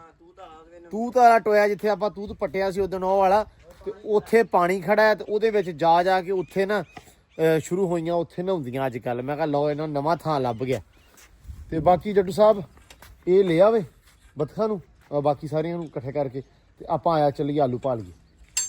ਤੂਤ ਵਾਲਾ ਟੋਇਆ, ਜਿੱਥੇ ਆਪਾਂ ਤੂਤ ਪੱਟਿਆ ਸੀ ਉਦੋਂ ਉਹ ਵਾਲਾ, ਤੇ ਉੱਥੇ ਪਾਣੀ ਖੜਾ ਹੈ ਤੇ ਉਹਦੇ ਵਿੱਚ ਜਾ ਕੇ ਉੱਥੇ ਨਾ ਸ਼ੁਰੂ ਹੋਈਆਂ, ਉੱਥੇ ਨਹਾਉਂਦੀਆਂ ਅੱਜ ਕੱਲ। ਮੈਂ ਕਿਹਾ ਲਓ ਇਹਨਾਂ ਨੂੰ ਨਵਾਂ ਥਾਂ ਲੱਭ ਗਿਆ। ਤੇ ਬਾਕੀ ਜੱਟੂ ਸਾਹਿਬ ਇਹ ਲੈ ਆਵੇ ਬਤਖਾਂ ਨੂੰ, ਬਾਕੀ ਸਾਰਿਆਂ ਨੂੰ ਇਕੱਠੇ ਕਰਕੇ ਤੇ ਆਪਾਂ ਆਇਆ ਚੱਲੀਏ ਆਲੂ ਪਾ ਲਈਏ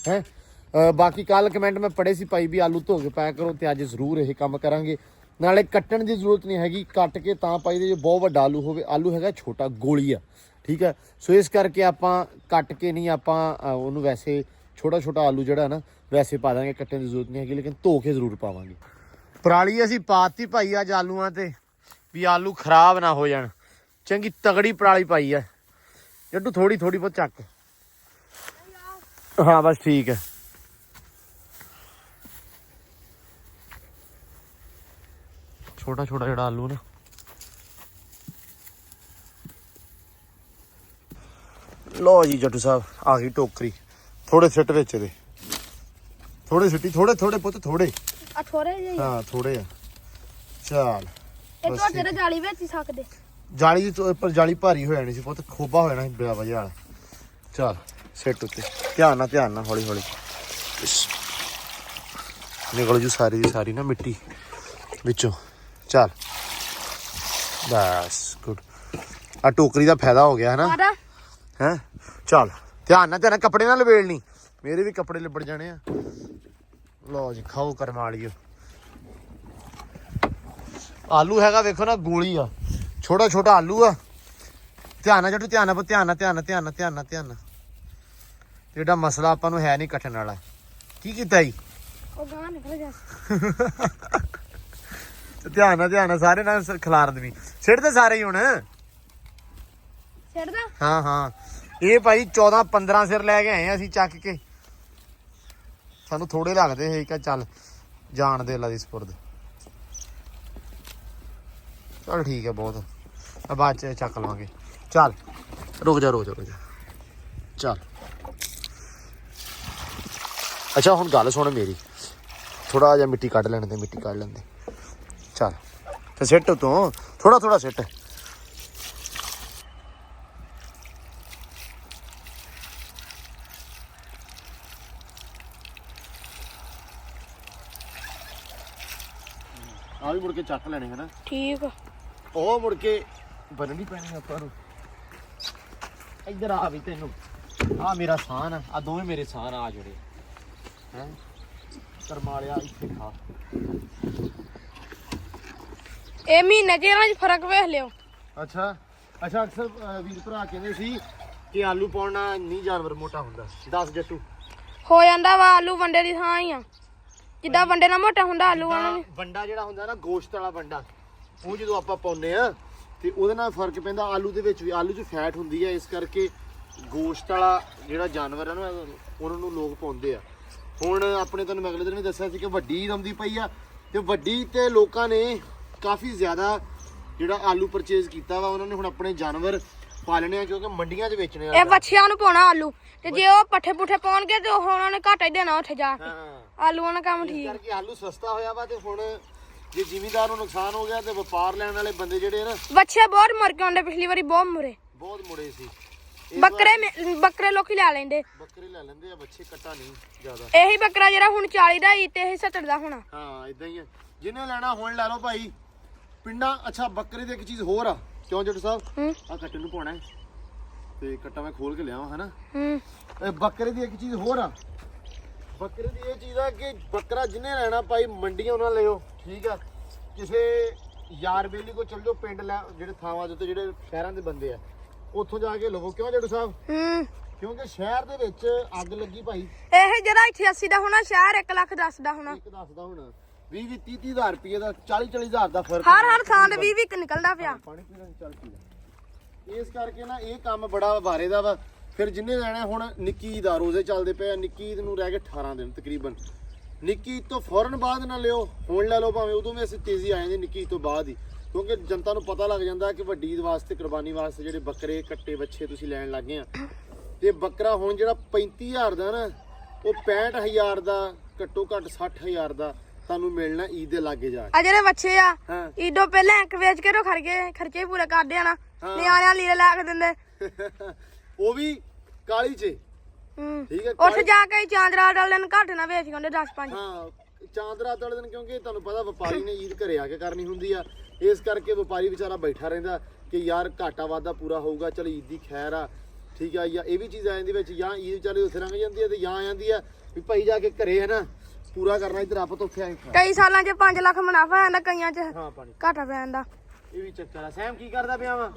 ਹੈ। ਬਾਕੀ ਕੱਲ ਕਮੈਂਟ ਮੈਂ ਪੜ੍ਹੇ ਸੀ ਭਾਈ ਵੀ ਆਲੂ ਧੋ ਕੇ ਪਾਇਆ ਕਰੋ, ਤੇ ਅੱਜ ਜ਼ਰੂਰ ਇਹ ਕੰਮ ਕਰਾਂਗੇ। ਨਾਲੇ ਕੱਟਣ ਦੀ ਜ਼ਰੂਰਤ ਨਹੀਂ ਹੈਗੀ, ਕੱਟ ਕੇ ਤਾਂ ਪਾਈਦੇ ਜੇ ਬਹੁਤ ਵੱਡਾ ਆਲੂ ਹੋਵੇ। ਆਲੂ ਹੈਗਾ ਛੋਟਾ ਗੋਲੀ ਆ, ਠੀਕ ਹੈ। ਸੋ ਇਸ ਕਰਕੇ ਆਪਾਂ ਕੱਟ ਕੇ ਨਹੀਂ, ਆਪਾਂ ਉਹਨੂੰ ਵੈਸੇ ਛੋਟਾ ਆਲੂ ਜਿਹੜਾ ਨਾ ਵੈਸੇ ਪਾ ਦਾਂਗੇ, ਕੱਟਣ ਦੀ ਜ਼ਰੂਰਤ ਨਹੀਂ ਹੈਗੀ, ਲੇਕਿਨ ਧੋ ਕੇ ਜ਼ਰੂਰ ਪਾਵਾਂਗੇ। ਪਰਾਲੀ ਅਸੀਂ ਪਾਤੀ ਭਾਈ ਅੱਜ ਆਲੂਆਂ ਤੇ, ਵੀ ਆਲੂ ਖਰਾਬ ਨਾ ਹੋ ਜਾਣ। ਚੰਗੀ ਤਗੜੀ ਪਰਾਲੀ ਪਾਈ ਹੈ ਜੱਟੂ, ਥੋੜੀ ਬਹੁਤ ਚੱਕ। ਹਾਂ ਬਸ ਠੀਕ ਹੈ। ਛੋਟਾ ਜਿਹੜਾ ਆਲੂ ਨਾ, ਲਓ ਜੀ ਜੱਟੂ ਸਾਹਿਬ ਆ ਗਈ ਟੋਕਰੀ। ਥੋੜੇ ਸਿੱਟ ਵਿੱਚ ਇਹਦੇ, ਥੋੜੇ ਸਿੱਟੀ, ਥੋੜੇ ਪੁੱਤ, ਥੋੜੇ ਆ ਥੋੜੇ ਜਿਹੇ ਹਾਂ ਥੋੜੇ ਆ। ਚੱਲ ਇਹ ਤਾਂ ਤੇਰੇ ਜਾਲੀ ਵਿੱਚ ਹੀ ਸਕਦੇ। ਜਾਲੀ ਪਰ ਜਾਲੀ ਭਾਰੀ ਹੋ ਜਾਣੀ ਸੀ ਪੁੱਤ, ਖੋਬਾ ਹੋ ਜਾਣਾ ਸੀ ਬੜਾ ਵਜਾ ਵਾਲਾ। ਚੱਲ ਸਿੱਟ ਉੱਤੇ, ਧਿਆਨ ਨਾਲ ਹੌਲੀ ਨਿਕਲ ਜੂ ਸਾਰੀ ਦੀ ਸਾਰੀ ਨਾ ਮਿੱਟੀ ਵਿੱਚੋਂ। ਚੱਲ ਬਸ ਗੁੱਡ। ਆ ਟੋਕਰੀ ਦਾ ਫਾਇਦਾ ਹੋ ਗਿਆ ਹੈ ਨਾ ਹੈ। ਚੱਲ ਧਿਆਨ ਨਾਲ ਕੱਪੜੇ ਨਾਲ ਲਵੇੜਨੀ, ਮੇਰੇ ਵੀ ਕੱਪੜੇ ਲਿਬੜ ਜਾਣੇ ਆ। ਲਓ ਜੀ ਖਾਓ ਕਰਮਾ ਲਿਓ। ਆਲੂ ਹੈਗਾ ਵੇਖੋ ਨਾ, ਗੋਲੀ ਆ, ਛੋਟਾ ਆਲੂ ਆ। ਧਿਆਨ ਨਾਲ ਜੱਟੂ, ਧਿਆਨ ਨਾਲ। ਜਿਹੜਾ ਮਸਲਾ ਆਪਾਂ ਨੂੰ ਹੈ ਨਹੀਂ ਕੱਟਣ ਵਾਲਾ। ਕੀ ਕੀਤਾ ਜੀ? ਉਹ ਗਾਂ ਨਿਕਲ ਗਿਆ। ਧਿਆਨ ਨਾਲ ਸਾਰੇ ਨਾਲ ਖਿਲਾਰ ਦੇਵੀਂ। ਸਿੱਟਦੇ ਸਾਰੇ ਹੀ ਹੁਣ। ਛੱਡਦਾ? ਹਾਂ ਇਹ ਭਾਈ 14-15 ਸਿਰ ਲੈ ਕੇ ਆਏ ਆ ਅਸੀਂ ਚੱਕ ਕੇ। ਸਾਨੂੰ ਥੋੜੇ ਲੱਗਦੇ ਸੀ ਕਿ ਚੱਲ ਜਾਣ ਦੇ ਅੱਲਾ ਦੀ ਸਪੁਰਦ। ਚਲ ਠੀਕ ਹੈ ਬਹੁਤ, ਬਾਅਦ ਚ ਚੱਕ ਲਵਾਂਗੇ। ਚੱਲ ਰੁਕ ਜਾ ਚੱਲ। ਅੱਛਾ ਹੁਣ ਗੱਲ ਸੁਣ ਮੇਰੀ, ਥੋੜਾ ਜਿਹਾ ਮਿੱਟੀ ਕੱਢ ਲੈਣ ਦੇ, ਚੱਲ ਤੇ ਸਿੱਟ ਉਤੋਂ ਥੋੜਾ ਸਿੱਟ। ਆ ਵੀ ਮੁੜ ਕੇ ਚੱਕ ਲੈਣੇ ਹੈ ਨਾ। ਠੀਕ ਆ। ਉਹ ਮੁੜ ਕੇ ਬੰਨਣੀ ਪੈਣੀ ਆਪਾਂ ਨੂੰ। ਇੱਧਰ ਆ ਵੀ ਤੈਨੂੰ, ਆ ਮੇਰਾ ਸਾਨ ਆ ਦੋਵੇਂ ਮੇਰੇ ਸਾਨ ਆ ਜਿਹੜੇ ਹੈ ਕਰਮਾਲਿਆ ਇੱਥੇ ਖਾ। ਇਹ ਮਹੀਨੇ ਚ ਇਹਨਾਂ ਚ ਫਰਕ ਵੇਖ ਲਿਓ। ਅੱਛਾ ਅਕਸਰ ਵੀਰ ਭਰਾ ਕਹਿੰਦੇ ਸੀ ਕਿ ਆਲੂ ਪਾਉਣ ਨਾਲ ਨਹੀਂ ਜਾਨਵਰ ਮੋਟਾ ਹੁੰਦਾ। 10 ਜੱਟੂ ਹੋ ਜਾਂਦਾ ਵਾ, ਆਲੂ ਵੰਡੇ ਦੀ ਥਾਂ ਹੀ ਆ। ਜਿੱਦਾਂ ਵੰਡੇ ਨਾਲ ਮੋਟਾ ਹੁੰਦਾ ਆਲੂ ਵਾਲਾ ਵੀ। ਵੰਡਾ ਜਿਹੜਾ ਹੁੰਦਾ ਨਾ ਗੋਸ਼ਤ ਵਾਲਾ ਵੰਡਾ, ਉਹ ਜਦੋਂ ਆਪਾਂ ਪਾਉਂਦੇ ਆ ਤੇ ਉਹਦੇ ਨਾਲ ਫਰਕ ਪੈਂਦਾ ਆਲੂ ਦੇ ਵਿੱਚ ਵੀ। ਆਲੂ 'ਚ ਫੈਟ ਹੁੰਦੀ ਹੈ, ਇਸ ਕਰਕੇ ਗੋਸ਼ਤ ਵਾਲਾ ਜਿਹੜਾ ਜਾਨਵਰ ਹੈ ਨਾ ਉਹਨਾਂ ਨੂੰ ਲੋਕ ਪਾਉਂਦੇ ਆ। ਹੁਣ ਆਪਣੇ ਤੁਹਾਨੂੰ ਮੈਂ ਅਗਲੇ ਦਿਨ ਵੀ ਦੱਸਿਆ ਸੀ ਕਿ ਵੱਡੀ ਈਦ ਆਉਂਦੀ ਪਈ ਆ, ਤੇ ਵੱਡੀ ਤੇ ਲੋਕਾਂ ਨੇ ਕਾਫੀ ਜ਼ਿਆਦਾ ਜਿਹੜਾ ਆਲੂ ਪਰਚੇਜ਼ ਕੀਤਾ ਵਾ। ਉਹਨਾਂ ਨੇ ਹੁਣ ਆਪਣੇ ਜਾਨਵਰ ਪਾਲਣੇ ਆ ਕਿਉਂਕਿ ਮੰਡੀਆਂ 'ਚ ਵੇਚਣੇ ਆ। ਇਹ ਬੱਚਿਆਂ ਨੂੰ ਪਾਉਣਾ ਆਲੂ, ਤੇ ਜੇ ਉਹ ਪੱਠੇ ਪੁੱਠੇ ਪਾਉਣਗੇ ਤੇ ਉਹਨਾਂ ਨੇ ਘਾਟਾ ਹੀ ਦੇਣਾ ਉੱਥੇ ਜਾ ਕੇ। ਆਲੂਆਂ ਦਾ ਕੰਮ ਇਸ ਠੀਕ। ਕਰਕੇ ਆਲੂ ਸਸਤਾ ਹੋਇਆ ਵਾ, ਤੇ ਹੁਣ ਜੇ ਜ਼ਿਮੀਂਦਾਰ ਨੂੰ ਨੁਕਸਾਨ ਹੋ ਗਿਆ ਤੇ ਵਪਾਰ ਲੈਣ ਵਾਲੇ ਬੰਦੇ ਜਿਹੜੇ ਨਾ ਬੱਚੇ ਬਹੁਤ ਮਰ ਕੇ ਆਉਂਦੇ, ਪਿਛਲੀ ਵਾਰੀ ਬਹੁਤ ਬਹੁਤ ਮੁੜੇ ਸੀ। ਬੱਕਰੇ ਲੋਕੀ ਲੈ ਲੈਂਦੇ, ਬੱਕਰੇ ਲੈ ਲੈਂਦੇ ਆ, ਬੱਚੇ ਕੱਟਾ ਨਹੀਂ ਜ਼ਿਆਦਾ। ਇਹੀ ਬੱਕਰਾ ਜਿਹੜਾ ਹੁਣ 40 ਦਾ ਹੀ ਤੇ ਇਹ 70 ਦਾ ਹੋਣਾ। ਹਾਂ ਇਦਾਂ ਹੀ ਆ, ਜਿਹਨੇ ਲੈਣਾ ਹੁਣ ਲੈ ਲਓ ਭਾਈ ਪਿੰਡਾਂ। ਅੱਛਾ ਬੱਕਰੇ ਦੀ ਇੱਕ ਚੀਜ਼ ਹੋਰ ਆ, ਕਿਉਂ ਜੱਟੂ ਸਾਹਿਬ? ਆ ਕੱਟੇ ਨੂੰ ਪਾਉਣਾ ਤੇ ਕੱਟਾ ਮੈਂ ਖੋਲ ਕੇ ਲਿਆਵਾਂ ਹਨਾ। ਬੱਕਰੇ ਦੀ ਇੱਕ ਚੀਜ਼ ਹੋਰ ਆ, ਬੱਕਰੇ ਦੀ ਇਹ ਚੀਜ਼ ਆ ਕਿ ਬੱਕਰਾ ਜਿਹਨੇ ਲੈਣਾ ਭਾਈ ਮੰਡੀਆਂ ਉਹਨਾਂ ਲਿਓ, ਠੀਕ ਆ। ਕਿਸੇ ਯਾਰ ਬੇਲੀ ਕੋ ਚਲ ਜਾਓ, ਪਿੰਡ ਲੈ ਜਿਹੜੇ ਥਾਵਾਂ ਦੇ ਉੱਤੇ ਜਿਹੜੇ ਸ਼ਹਿਰਾਂ ਦੇ ਬੰਦੇ ਆ, ਉੱਥੋਂ ਜਾ ਕੇ ਲਵੋ। ਕਿਉਂ ਜੱਟੂ ਸਾਹਿਬ? ਕਿਉਂਕਿ ਸ਼ਹਿਰ ਦੇ ਵਿੱਚ ਅੱਗ ਲੱਗੀ ਭਾਈ। ਇਹ ਜਿਹੜਾ ਇੱਥੇ 80 ਦਾ ਹੋਣਾ, ਸ਼ਹਿਰ 1 ਲੱਖ 10 ਦਾ ਹੋਣਾ। 1 10 ਦਾ ਹੋਣਾ, 20-30 ਹਜ਼ਾਰ ਰੁਪਏ ਦਾ, 40 ਹਜ਼ਾਰ ਦਾ ਫਰਕ। ਹਰ ਥਾਂ ਤੇ 20 ਨਿਕਲਦਾ ਪਿਆ। ਪਾਣੀ ਪੀਣਾ ਚੱਲ ਪੀ। ਇਸ ਕਰਕੇ ਨਾ ਇਹ ਕੰਮ ਬੜਾ ਵਾਰੇ ਦਾ ਵਾ। ਫਿਰ ਜਿੰਨੇ ਲੈਣਾ, ਹੁਣ ਨਿੱਕੀ ਈਦ ਆ, ਰੋਜ਼ੇ ਚੱਲਦੇ ਪਏ ਆ, ਨਿੱਕੀ ਈਦ ਨੂੰ ਰਹਿ ਗਏ 18 ਦਿਨ ਤਕਰੀਬਨ। ਨਿੱਕੀ ਈਦ ਤੋਂ ਫੌਰਨ ਬਾਅਦ ਨਾ ਲਿਓ, ਹੁਣ ਲੈ ਲਓ ਭਾਵੇਂ, ਉਦੋਂ ਵੀ ਅਸੀਂ ਤੇਜ਼ੀ ਆ ਜਾਂਦੀ ਨਿੱਕੀ ਈਦ ਤੋਂ ਬਾਅਦ ਹੀ, ਕਿਉਂਕਿ ਜਨਤਾ ਨੂੰ ਪਤਾ ਲੱਗ ਜਾਂਦਾ ਕਿ ਵੱਡੀ ਈਦ ਵਾਸਤੇ, ਕੁਰਬਾਨੀ ਵਾਸਤੇ ਜਿਹੜੇ ਬੱਕਰੇ ਕੱਟੇ ਬੱਚੇ ਤੁਸੀਂ ਲੈਣ ਲੱਗ ਗਏ ਆ। ਤੇ ਬੱਕਰਾ ਹੁਣ ਜਿਹੜਾ 35,000 ਦਾ ਨਾ, ਉਹ 65,000 ਦਾ, ਘੱਟੋ ਘੱਟ 60,000 ਦਾ ਤੁਹਾਨੂੰ ਮਿਲਣਾ ਈਦ ਦੇ ਲਾਗੇ ਜਾ ਕੇ। ਆ ਜਿਹੜੇ ਬੱਚੇ ਆ ਈਦੋਂ ਪਹਿਲਾਂ ਇੱਕ ਵੇਚ ਕੇ ਰੋ ਖਰਚੇ ਪੂਰੇ ਕਰਦੇ ਆ ਨਾ, ਨਿਆਣਿਆਂ ਲੀੜੇ ਲਾ ਕੇ ਦਿੰਦੇ। ਉਹ ਵੀ ਕਾਲੀ 'ਚ, ਠੀਕ ਹੈ। ਉੱਥੇ ਜਾ ਕੇ ਚਾਂਦਰਾ ਵਾਲੇ ਦਿਨ ਘੱਟ ਨਾ ਵੇਚ ਕਹਿੰਦੇ 10-5। ਹਾਂ ਚਾਂਦਰਾਤ ਵਾਲੇ ਦਿਨ, ਕਿਉਂਕਿ ਤੁਹਾਨੂੰ ਪਤਾ ਵਪਾਰੀ ਨੇ ਈਦ ਘਰੇ ਆ ਕੇ ਕਰਨੀ ਹੁੰਦੀ ਆ, ਇਸ ਕਰਕੇ ਵਪਾਰੀ ਵਿਚਾਰਾ ਬੈਠਾ ਰਹਿੰਦਾ ਕਿ ਯਾਰ ਘਾਟਾ ਵਾਧਾ ਪੂਰਾ ਹੋਊਗਾ, ਚਲ ਈਦ ਦੀ ਖੈਰ ਆ, ਠੀਕ ਆ। ਜਾਂ ਇਹ ਵੀ ਚੀਜ਼ ਆ ਜਾਂਦੀ ਵਿੱਚ, ਜਾਂ ਈਦ ਵਿਚਾਰੇ ਉੱਥੇ ਲੰਘ ਜਾਂਦੀ ਆ, ਤੇ ਜਾਂ ਆ ਜਾਂਦੀ ਆ ਵੀ ਭਾਈ ਜਾ ਕੇ ਘਰੇ ਹੈ ਨਾ ਪੂਰਾ ਕਰਨਾ, ਇੱਧਰ ਆਪਾਂ ਤੋਂ ਉੱਥੇ ਆਏ। ਕਈ ਸਾਲਾਂ 'ਚ 5 ਲੱਖ ਮੁਨਾਫਾ ਆਉਂਦਾ, ਕਈਆਂ 'ਚ ਹਾਂ ਪਾਣੀ ਘਾਟਾ ਪੈ ਜਾਂਦਾ। ਇਹ ਵੀ ਚੱਕਰ ਆ। ਸੈਮ ਕੀ ਕਰਦਾ ਪਿਆ ਵਾ?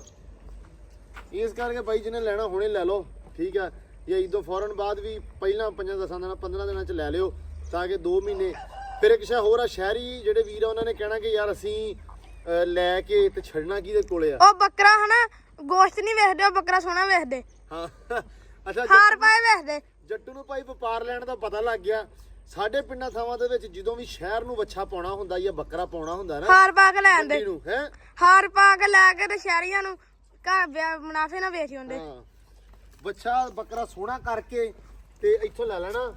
ਇਸ ਕਰਕੇ ਬਾਈ ਜਿਹਨੇ ਲੈਣਾ ਹੁਣੇ ਲੈ ਲਓ, ਠੀਕ ਆ। ਜਾਂ ਇਦੋਂ ਫੌਰਨ ਬਾਅਦ ਵੀ ਪਹਿਲਾਂ 5-10 ਦਿਨਾਂ 15 ਦਿਨਾਂ ਚ ਲੈ ਲਿਓ, ਤਾਂ ਕਿ 2 ਮਹੀਨੇ। ਫਿਰ ਇੱਕ ਸ਼ਾ ਹੋਰ ਆ, ਸ਼ਹਿਰੀ ਜਿਹੜੇ ਵੀਰ ਆ ਉਹਨਾਂ ਨੇ ਕਹਿਣਾ ਕਿ ਯਾਰ ਅਸੀਂ ਲੈ ਕੇ ਤੇ ਛੱਡਣਾ ਕਿਹਦੇ ਕੋਲੇ ਆ। ਉਹ ਬੱਕਰਾ ਹਨਾ ਗੋਸ਼ਤ ਨਹੀਂ ਵੇਖਦੇ, ਉਹ ਬੱਕਰਾ ਸੋਹਣਾ ਵੇਖਦੇ, ਹਾਂ ਅੱਛਾ ਹਾਰ ਪਾਏ ਵੇਖਦੇ। ਜੱਟੂ ਨੂੰ ਭਾਈ ਵਪਾਰ ਲੈਣ ਦਾ ਪਤਾ ਲੱਗ ਗਿਆ। ਸਾਡੇ ਪਿੰਡਾਂ ਥਾਵਾਂ ਦੇ ਵਿੱਚ ਜਦੋਂ ਵੀ ਸ਼ਹਿਰ ਨੂੰ ਵੱਛਾ ਪਾਉਣਾ ਹੁੰਦਾ ਜਾਂ ਬੱਕਰਾ ਪਾਉਣਾ ਹੁੰਦਾ ਨਾ, ਹਾਰ ਪਾ ਕੇ ਲੈ ਆਂਦੇ, ਨੂੰ ਹੈ ਹਾਰ ਪਾ ਕੇ ਲੈ ਕੇ ਤੇ ਸ਼ਹਿਰੀਆਂ ਨੂੰ ਘਰ ਮੁਨਾਫੇ ਨਾਲ ਵੇਚ ਆਉਂਦੇ। ਹਾਂ, ਵੱਛਾ ਬੱਕਰਾ ਸੋਹਣਾ ਕਰਕੇ ਤੇ ਇੱਥੋਂ ਲੈ ਲੈਣਾ,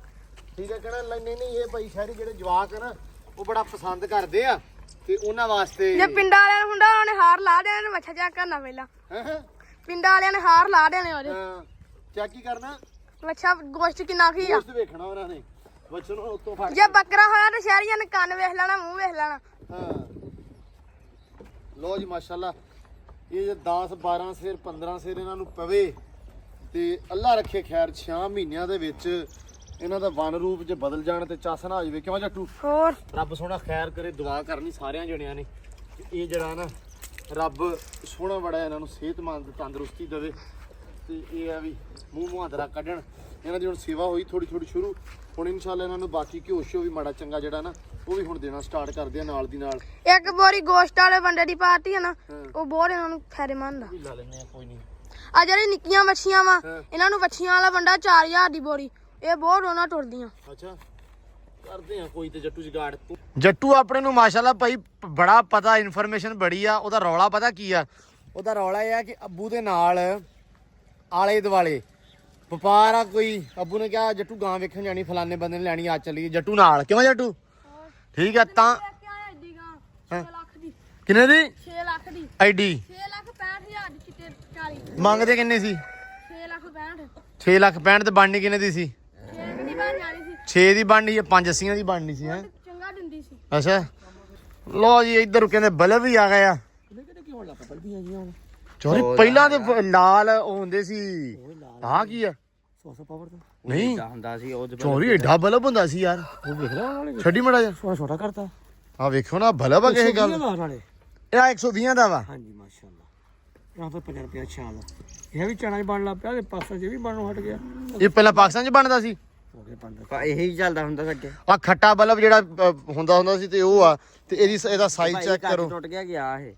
ਠੀਕ ਹੈ। ਕਹਿਣਾ ਨਹੀਂ ਨਹੀਂ ਇਹ ਭਾਈ ਸ਼ਹਿਰੀ ਜਿਹੜੇ ਜਵਾਕ ਆ ਨਾ ਉਹ ਬੜਾ ਪਸੰਦ ਕਰਦੇ ਆ, ਤੇ ਉਹਨਾਂ ਵਾਸਤੇ ਜੇ ਪਿੰਡਾਂ ਵਾਲਿਆਂ ਨੂੰ ਹੁੰਦਾ ਉਹਨੇ ਹਾਰ ਲਾ ਦੇਣੇ ਨੇ, ਵੱਛਾ ਚੈੱਕ ਕਰਨਾ ਪਹਿਲਾਂ। ਹੈਂ? ਪਿੰਡਾਂ ਵਾਲਿਆਂ ਨੇ ਹਾਰ ਲਾ ਦੇਣੇ ਉਹਦੇ, ਹਾਂ, ਚੈੱਕ ਕੀ ਕਰਨਾ, ਵੱਛਾ ਗੋਸ਼ਤ ਕਿੰਨਾ ਕੀ ਆ। ਗੋਸ਼ਤ ਵੇਖਣਾ ਉਹਨਾਂ ਨੇ, ਵੱਛੇ ਨੂੰ ਉੱਤੋਂ ਫੜ ਜੇ ਬੱਕਰਾ ਹੋਇਆ ਤੇ ਸ਼ਹਿਰੀਆਂ ਨੇ ਕੰਨ ਵੇਖ ਲੈਣਾ, ਮੂੰਹ ਵੇਖ ਲੈਣਾ। ਹਾਂ ਲੋ ਜੀ ਮਾਸ਼ਾਅੱਲਾ, ਇਹ ਜੇ 10 12 ਸਿਰ 15 ਸਿਰ ਇਹਨਾਂ ਨੂੰ ਪਵੇ ਤੇ ਅੱਲਾ ਰੱਖੇ ਖੈਰ 6 ਮਹੀਨਿਆਂ ਦੇ ਵਿੱਚ ਇਹਨਾਂ ਦਾ ਵਨ ਰੂਪ ਜੇ ਬਦਲ ਜਾਣ ਤੇ ਚਾਸ ਨਾ ਆ ਜਾਵੇ। ਕਿਉਂ ਜੱਟੂ? ਹੋਰ ਰੱਬ ਸੋਹਣਾ ਖੈਰ ਕਰੇ, ਦੁਆ ਕਰਨੀ ਸਾਰਿਆਂ ਜਣਿਆਂ ਨੇ ਕਿ ਇਹ ਜਿਹੜਾ ਨਾ ਰੱਬ ਸੋਹਣਾ ਬੜਾ ਇਹਨਾਂ ਨੂੰ ਸਿਹਤਮੰਦ ਤੰਦਰੁਸਤੀ ਦੇਵੇ, ਤੇ ਇਹ ਆ ਵੀ ਮੂੰਹ ਮੁਹਾਂਦਰਾ ਕੱਢਣ। ਇਹਨਾਂ ਦੀ ਹੁਣ ਸੇਵਾ ਹੋਈ ਥੋੜੀ ਥੋੜੀ ਸ਼ੁਰੂ, ਹੁਣ ਇਨਸ਼ਾਅੱਲਾ ਇਹਨਾਂ ਨੂੰ ਬਾਕੀ ਘਿਓ ਸ਼ਿਓ ਵੀ ਮਾੜਾ ਚੰਗਾ ਜਿਹੜਾ ਨਾ ਉਹ ਵੀ ਹੁਣ ਦੇਣਾ ਸਟਾਰਟ ਕਰਦੇ ਆ ਨਾਲ ਦੀ ਨਾਲ। ਇੱਕ ਬੋਰੀ ਗੋਸ਼ਤ ਵਾਲੇ ਬੰਦੇ ਦੀ ਪਾਰਟੀ ਹੈ ਨਾ, ਉਹ ਬਹੁਤ ਇਹਨਾਂ ਨੂੰ ਫਾਇਦੇਮੰਦ ਆ। ਵੀ ਲਾ ਲੈਣੇ ਆ, ਕੋਈ ਨਹੀਂ। ਆ ਜਿਹੜੀ ਨਿੱਕੀਆਂ ਮੱਛੀਆਂ ਵਾ, ਇਹਨਾਂ ਨੂੰ ਮੱਛੀਆਂ ਵਾਲਾ ਬੰਦਾ 4000 ਦੀ ਬੋਰੀ, ਇਹ ਬਹੁਤ ਉਹਨਾਂ ਟੁਰਦੀਆਂ। ਅੱਛਾ ਕਰਦੇ ਆ ਕੋਈ ਤੇ ਜੱਟੂ ਜਗਾੜ। ਜੱਟੂ ਆਪਣੇ ਨੂੰ ਮਾਸ਼ਾਅੱਲਾ ਭਾਈ ਬੜਾ ਪਤਾ, ਇਨਫੋਰਮੇਸ਼ਨ ਬੜੀ ਆ। ਉਹਦਾ ਰੌਲਾ ਪਤਾ ਕੀ ਆ? ਉਹਦਾ ਰੌਲਾ ਇਹ ਆ ਕਿ ਅੱਬੂ ਦੇ ਨਾਲ ਆਲੇ ਦੁਆਲੇ ਵਪਾਰ ਆ ਕੋਈ। ਅੱਬੂ ਨੇ ਕਿਹਾ ਜੱਟੂ ਗਾਂ ਵੇਖਣ ਜਾਣੀ, ਫਲਾਣੇ ਬੰਦੇ ਨੇ ਲੈਣੀ, ਆ ਚੱਲੀਏ ਜੱਟੂ ਨਾਲ। ਕਿਉਂ ਜੱਟੂ? ਠੀਕ ਆ ਤਾਂ 6 ਲੱਖ ਦੀ, ਕਿੰਨੇ ਦੀ? 6 ਲੱਖ ਦੀ, ਐਡੀ 6 ਲੱਖ 65,000 ਦੀ, ਕਿਤੇ 40 ਮੰਗਦੇ ਕਿੰਨੇ ਸੀ? 6 ਲੱਖ 65, 6 ਲੱਖ 65 ਤੇ ਬਣਨੀ ਕਿੰਨੇ ਦੀ ਸੀ? 6 ਦੀ ਬਣ ਜਾਣੀ ਸੀ, 6 ਦੀ ਬਣਨੀ ਹੈ, 5 80 ਦੀ ਬਣਨੀ ਸੀ। ਹੈ ਚੰਗਾ ਦਿੰਦੀ ਸੀ। ਅੱਛਾ ਲੋ ਜੀ ਇੱਧਰ ਕਹਿੰਦੇ ਬਲਬ ਵੀ ਆ ਗਏ ਆ। ਚੋਰੀ ਪਹਿਲਾਂ ਦੇ ਲਾਲ ਉਹ ਹੁੰਦੇ ਸੀ, ਆਹ ਕੀ ਆ? 100 ਪਾਵਰ ਦਾ ਨਹੀਂ ਹੁੰਦਾ ਸੀ ਉਹ ਚੋਰੀ ਐਡਾ ਬਲਬ ਹੁੰਦਾ ਸੀ ਯਾਰ। ਉਹ ਵੇਖ ਲੈ ਛੱਡੀ ਮੜਾ ਜਾ, ਛੋਟਾ ਕਰਤਾ ਆ ਵੇਖੋ ਨਾ ਬਲਬ ਆ ਕਿਸੇ ਗੱਲ। ਨਾਲੇ ਇਹ 120 ਦਾ ਵਾ। ਹਾਂਜੀ ਮਾਸ਼ਾਅੱਲਾ। ਆਹ ਤਾਂ 50 ਰੁਪਏ ਛਾਲ ਇਹ ਵੀ ਚਣਾ ਹੀ ਬਣ ਲੱਗ ਪਿਆ, ਤੇ ਪਾਸਾ ਜੇ ਵੀ ਬਣਨੋਂ ਹਟ ਗਿਆ। ਇਹ ਪਹਿਲਾਂ ਪਾਕਿਸਤਾਨ 'ਚ ਬਣਦਾ ਸੀ। ਹੋ ਗਿਆ ਬਣਦਾ ਇਹੀ ਚੱਲਦਾ ਹੁੰਦਾ ਸੀ ਅੱਗੇ। ਆ ਖੱਟਾ ਬਲਬ ਜਿਹੜਾ ਹੁੰਦਾ ਸੀ ਤੇ ਉਹ ਆ, ਤੇ ਇਹਦਾ ਸਾਈਜ਼ ਚੈੱਕ ਕਰੋ। ਟੁੱਟ ਗਿਆ ਇਹ।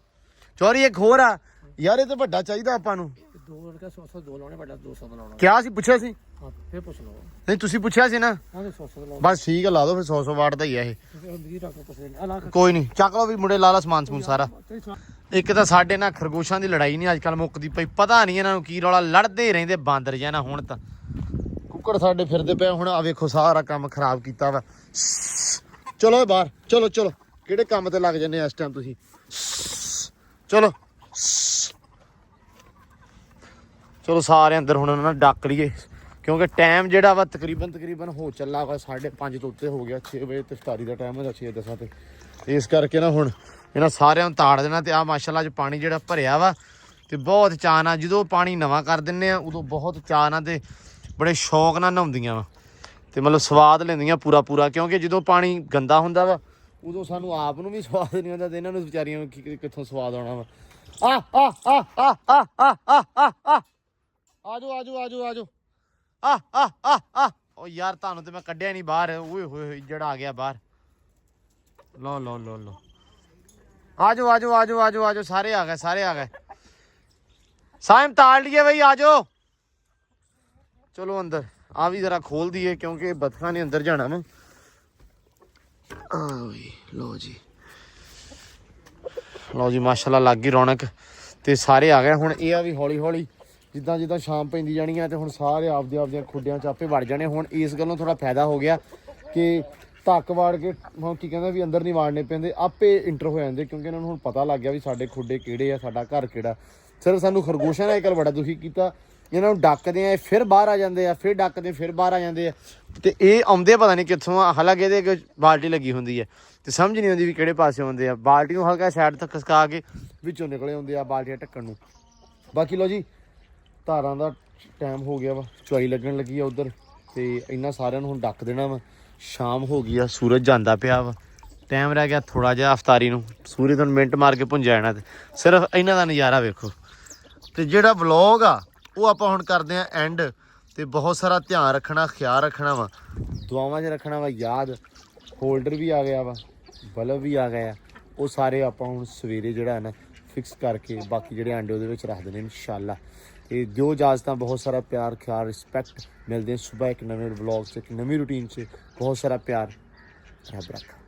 ਚੋਰੀ ਇੱਕ ਹੋਰ ਆ ਯਾਰ, ਇਹ ਤੇ ਵੱਡਾ ਚਾਹੀਦਾ ਆਪਾਂ ਨੂੰ। 2 ਲੜਕਾ 100 2 ਲਾਉਣੇ, ਵੱਡਾ 200 ਦਾ ਲਾਉਣਾ। ਕਿਆ ਸੀ? ਪੁੱਛਿਆ ਸੀ? ਹਾਂ ਫੇਰ ਪੁੱਛ ਲਓ। ਨਹੀਂ ਤੁਸੀਂ ਪੁੱਛਿਆ ਸੀ ਨਾ? ਹਾਂ 100 ਦਾ ਲਾਉਣਾ। ਬਸ ਠੀਕ ਆ, ਲਾ ਦੋ ਫਿਰ 100 ਵਾਟ ਦਾ ਹੀ ਆ ਇਹ। ਵੀਰ ਰੱਖ ਪੁੱਛ ਲੈ ਆ ਲਾ ਕੋਈ ਨਹੀਂ, ਚੱਕ ਲਓ ਵੀ ਮੁੰਡੇ, ਲਾ ਲਾ ਸਮਾਨ ਸਮੂਨ ਸਾਰਾ। ਇੱਕ ਤਾਂ ਸਾਡੇ ਨਾਲ ਖਰਗੋਸ਼ਾਂ ਦੀ ਲੜਾਈ ਨਹੀਂ ਅੱਜ ਕੱਲ ਮੁੱਕਦੀ ਪਈ, ਪਤਾ ਨਹੀਂ ਇਹਨਾਂ ਨੂੰ ਕੀ ਰੌਲਾ, ਲੜਦੇ ਹੀ ਰਹਿੰਦੇ ਬਾਂਦਰ ਜਿਹਾ ਨਾ। ਹੁਣ ਤਾਂ ਕੁੱਕੜ ਸਾਡੇ ਫਿਰਦੇ ਪਏ, ਹੁਣ ਆ ਵੇਖੋ ਸਾਰਾ ਕੰਮ ਖਰਾਬ ਕੀਤਾ ਵਾ। ਚਲੋ ਬਾਹਰ, ਚਲੋ ਚਲੋ, ਕਿਹੜੇ ਕੰਮ ਤੇ ਲੱਗ ਜੰਨੇ ਇਸ ਟਾਈਮ ਤੁਸੀਂ? ਚਲੋ ਚਲੋ ਸਾਰੇ ਅੰਦਰ ਹੁਣ ਉਹਨਾਂ ਨਾਲ ਡੱਕ ਲਈਏ, ਕਿਉਂਕਿ ਟਾਈਮ ਜਿਹੜਾ ਵਾ ਤਕਰੀਬਨ ਹੋ ਚੱਲਾ ਵਾ 5:30 ਤੋਂ ਉੱਤੇ ਹੋ ਗਿਆ। 6 ਵਜੇ ਤੇ ਇਫਤਾਰੀ ਦਾ ਟਾਈਮ ਹੁੰਦਾ, 6:10 ਤੇ। ਇਸ ਕਰਕੇ ਨਾ ਹੁਣ ਇਹਨਾਂ ਸਾਰਿਆਂ ਨੂੰ ਤਾੜ ਦੇਣਾ। ਤੇ ਆ ਮਾਸ਼ਾਅੱਲਾ ਅੱਜ ਪਾਣੀ ਜਿਹੜਾ ਭਰਿਆ ਵਾ ਤੇ ਬਹੁਤ ਚਾਅ ਨਾਲ, ਜਦੋਂ ਪਾਣੀ ਨਵਾਂ ਕਰ ਦਿੰਨੇ ਆ ਉਦੋਂ ਬਹੁਤ ਚਾਅ ਨਾਲ ਤੇ ਬੜੇ ਸ਼ੌਕ ਨਾਲ ਨਹਾਉਂਦੀਆਂ ਵਾ, ਤੇ ਮਤਲਬ ਸਵਾਦ ਲੈਂਦੀਆਂ ਪੂਰਾ। ਕਿਉਂਕਿ ਜਦੋਂ ਪਾਣੀ ਗੰਦਾ ਹੁੰਦਾ ਵਾ ਉਦੋਂ ਸਾਨੂੰ ਆਪ ਨੂੰ ਵੀ ਸਵਾਦ ਨਹੀਂ ਆਉਂਦਾ, ਤੇ ਇਹਨਾਂ ਨੂੰ ਵਿਚਾਰੀਆਂ ਨੂੰ ਕਿੱਥੋਂ ਸਵਾਦ ਆਉਣਾ ਵਾ। ਆਜੋ ਆਜੋ ਆਜੋ ਆਜੋ। ਓ ਯਾਰ ਤੁਹਾਨੂੰ ਤੇ ਮੈਂ ਕੱਢਿਆ ਨਹੀਂ ਬਾਹਰ। ਓਏ ਹੋਏ ਜਿਹੜਾ ਆ ਗਿਆ ਬਾਹਰ। ਲੋ ਲੋ ਲੋ ਲੋ, ਆਜੋ ਆਜੋ ਆਜੋ ਆਜੋ ਆਜੋ, ਸਾਰੇ ਆ ਗਏ। ਸਾਇਮ ਤਾੜ ਲਈਏ ਬਈ, ਆਜੋ। ਚਲੋ ਅੰਦਰ ਆ ਵੀ ਜਰਾ ਖੋਲ ਦਈਏ, ਕਿਉਂਕਿ ਬਤਖਾਂ ਨੇ ਅੰਦਰ ਜਾਣਾ ਵਾ। ਲੋ ਜੀ ਮਾਸ਼ਾਅੱਲਾ ਲੱਗ ਗਈ ਰੌਣਕ, ਤੇ ਸਾਰੇ ਆ ਗਏ। ਹੁਣ ਇਹ ਆ ਵੀ ਹੌਲੀ ਹੌਲੀ ਜਿੱਦਾਂ ਸ਼ਾਮ ਪੈਂਦੀ ਜਾਣੀ ਆ, ਤੇ ਹੁਣ ਸਾਰੇ ਆਪਦੀਆਂ ਖੁੱਡਿਆਂ 'ਚ ਆਪੇ ਵੜ ਜਾਣੇ। ਹੁਣ ਇਸ ਗੱਲੋਂ ਥੋੜਾ ਫਾਇਦਾ ਹੋ ਗਿਆ ਕਿ ਧੱਕ ਵਾੜ ਕੇ ਹੁਣ ਕੀ ਕਹਿੰਦਾ ਵੀ ਅੰਦਰ ਨਹੀਂ ਵਾੜਨੇ ਪੈਂਦੇ, ਆਪੇ ਇੰਟਰ ਹੋ ਜਾਂਦੇ, ਕਿਉਂਕਿ ਇਹਨਾਂ ਨੂੰ ਹੁਣ ਪਤਾ ਲੱਗ ਗਿਆ ਵੀ ਸਾਡੇ ਖੁੱਡੇ ਕਿਹੜੇ ਆ, ਸਾਡਾ ਘਰ ਕਿਹੜਾ। ਸਿਰਫ ਸਾਨੂੰ ਖਰਗੋਸ਼ਾਂ ਨੇ ਇੱਕ ਬੜਾ ਦੁਖੀ ਕੀਤਾ, ਇਹਨਾਂ ਨੂੰ ਡੱਕਦੇ ਆ, ਫਿਰ ਬਾਹਰ ਆ ਜਾਂਦੇ ਆ, ਫਿਰ ਡੱਕਦੇ, ਫਿਰ ਬਾਹਰ ਆ ਜਾਂਦੇ ਆ, ਤੇ ਇਹ ਆਉਂਦੇ ਪਤਾ ਨਹੀਂ ਕਿੱਥੋਂ ਆ। ਹਾਲਾਂਕਿ ਇਹਦੇ ਇੱਕ ਬਾਲਟੀ ਲੱਗੀ ਹੁੰਦੀ ਹੈ, ਤੇ ਸਮਝ ਨਹੀਂ ਆਉਂਦੀ ਵੀ ਕਿਹੜੇ ਪਾਸੇ ਆਉਂਦੇ ਆ। ਬਾਲਟੀ ਨੂੰ ਹਲਕਾ ਸਾਈਡ ਤੱਕ ਖਸਕਾ ਕੇ ਵਿੱਚੋਂ ਨਿਕਲੇ ਆਉਂਦੇ ਆ ਬਾਲਟੀਆਂ ਢੱਕਣ ਨੂੰ। ਬਾਕੀ ਲੋ ਜੀ ਧਾਰਾਂ ਦਾ ਟਾਈਮ ਹੋ ਗਿਆ ਵਾ, ਚੁਆਈ ਲੱਗਣ ਲੱਗੀ ਆ ਉਧਰ, ਤੇ ਇਹਨਾਂ ਸਾਰਿਆਂ ਨੂੰ ਹੁਣ ਡੱਕ ਦੇਣਾ ਵਾ। ਸ਼ਾਮ ਹੋ ਗਈ ਆ, ਸੂਰਜ ਜਾਂਦਾ ਪਿਆ ਵਾ, ਟਾਈਮ ਰਹਿ ਗਿਆ ਥੋੜਾ ਜਿਹਾ ਅਫਤਾਰੀ ਨੂੰ। ਸੂਰਜ ਨੂੰ ਮਿੰਟ ਮਾਰ ਕੇ ਭੁੰਜਾ ਜਾਣਾ, ਤੇ ਸਿਰਫ ਇਹਨਾਂ ਦਾ ਨਜ਼ਾਰਾ ਵੇਖੋ। ਤੇ ਜਿਹੜਾ ਵਲੌਗ ਆ ਉਹ ਆਪਾਂ ਹੁਣ ਕਰਦੇ ਆ ਐਂਡ। ਤੇ ਬਹੁਤ ਸਾਰਾ ਧਿਆਨ ਰੱਖਣਾ, ਖਿਆਲ ਰੱਖਣਾ ਵਾ, ਦੁਆਵਾਂ 'ਚ ਰੱਖਣਾ ਵਾ ਯਾਦ। ਹੋਲਡਰ ਵੀ ਆ ਗਿਆ ਵਾ, ਬਲਬ ਵੀ ਆ ਗਿਆ, ਉਹ ਸਾਰੇ ਆਪਾਂ ਹੁਣ ਸਵੇਰੇ ਜਿਹੜਾ ਹੈ ਨਾ ਫਿਕਸ ਕਰਕੇ ਬਾਕੀ ਜਿਹੜੇ ਅੰਡੇ ਉਹਦੇ ਵਿੱਚ ਰੱਖ ਦੇਣੇ ਇਨਸ਼ਾਅੱਲਾ। ਤੇ ਦਿਓ ਇਜਾਜ਼ਤਾਂ, ਬਹੁਤ ਸਾਰਾ ਪਿਆਰ, ਖਿਆਲ, ਰਿਸਪੈਕਟ। ਮਿਲਦੇ ਹਾਂ ਸੁਬਹ ਇੱਕ ਨਵੇਂ ਵਲੌਗ 'ਚ, ਇੱਕ ਨਵੀਂ ਰੂਟੀਨ 'ਚ। ਬਹੁਤ ਸਾਰਾ ਪਿਆਰ, ਰੱਬ ਰੱਖਾ।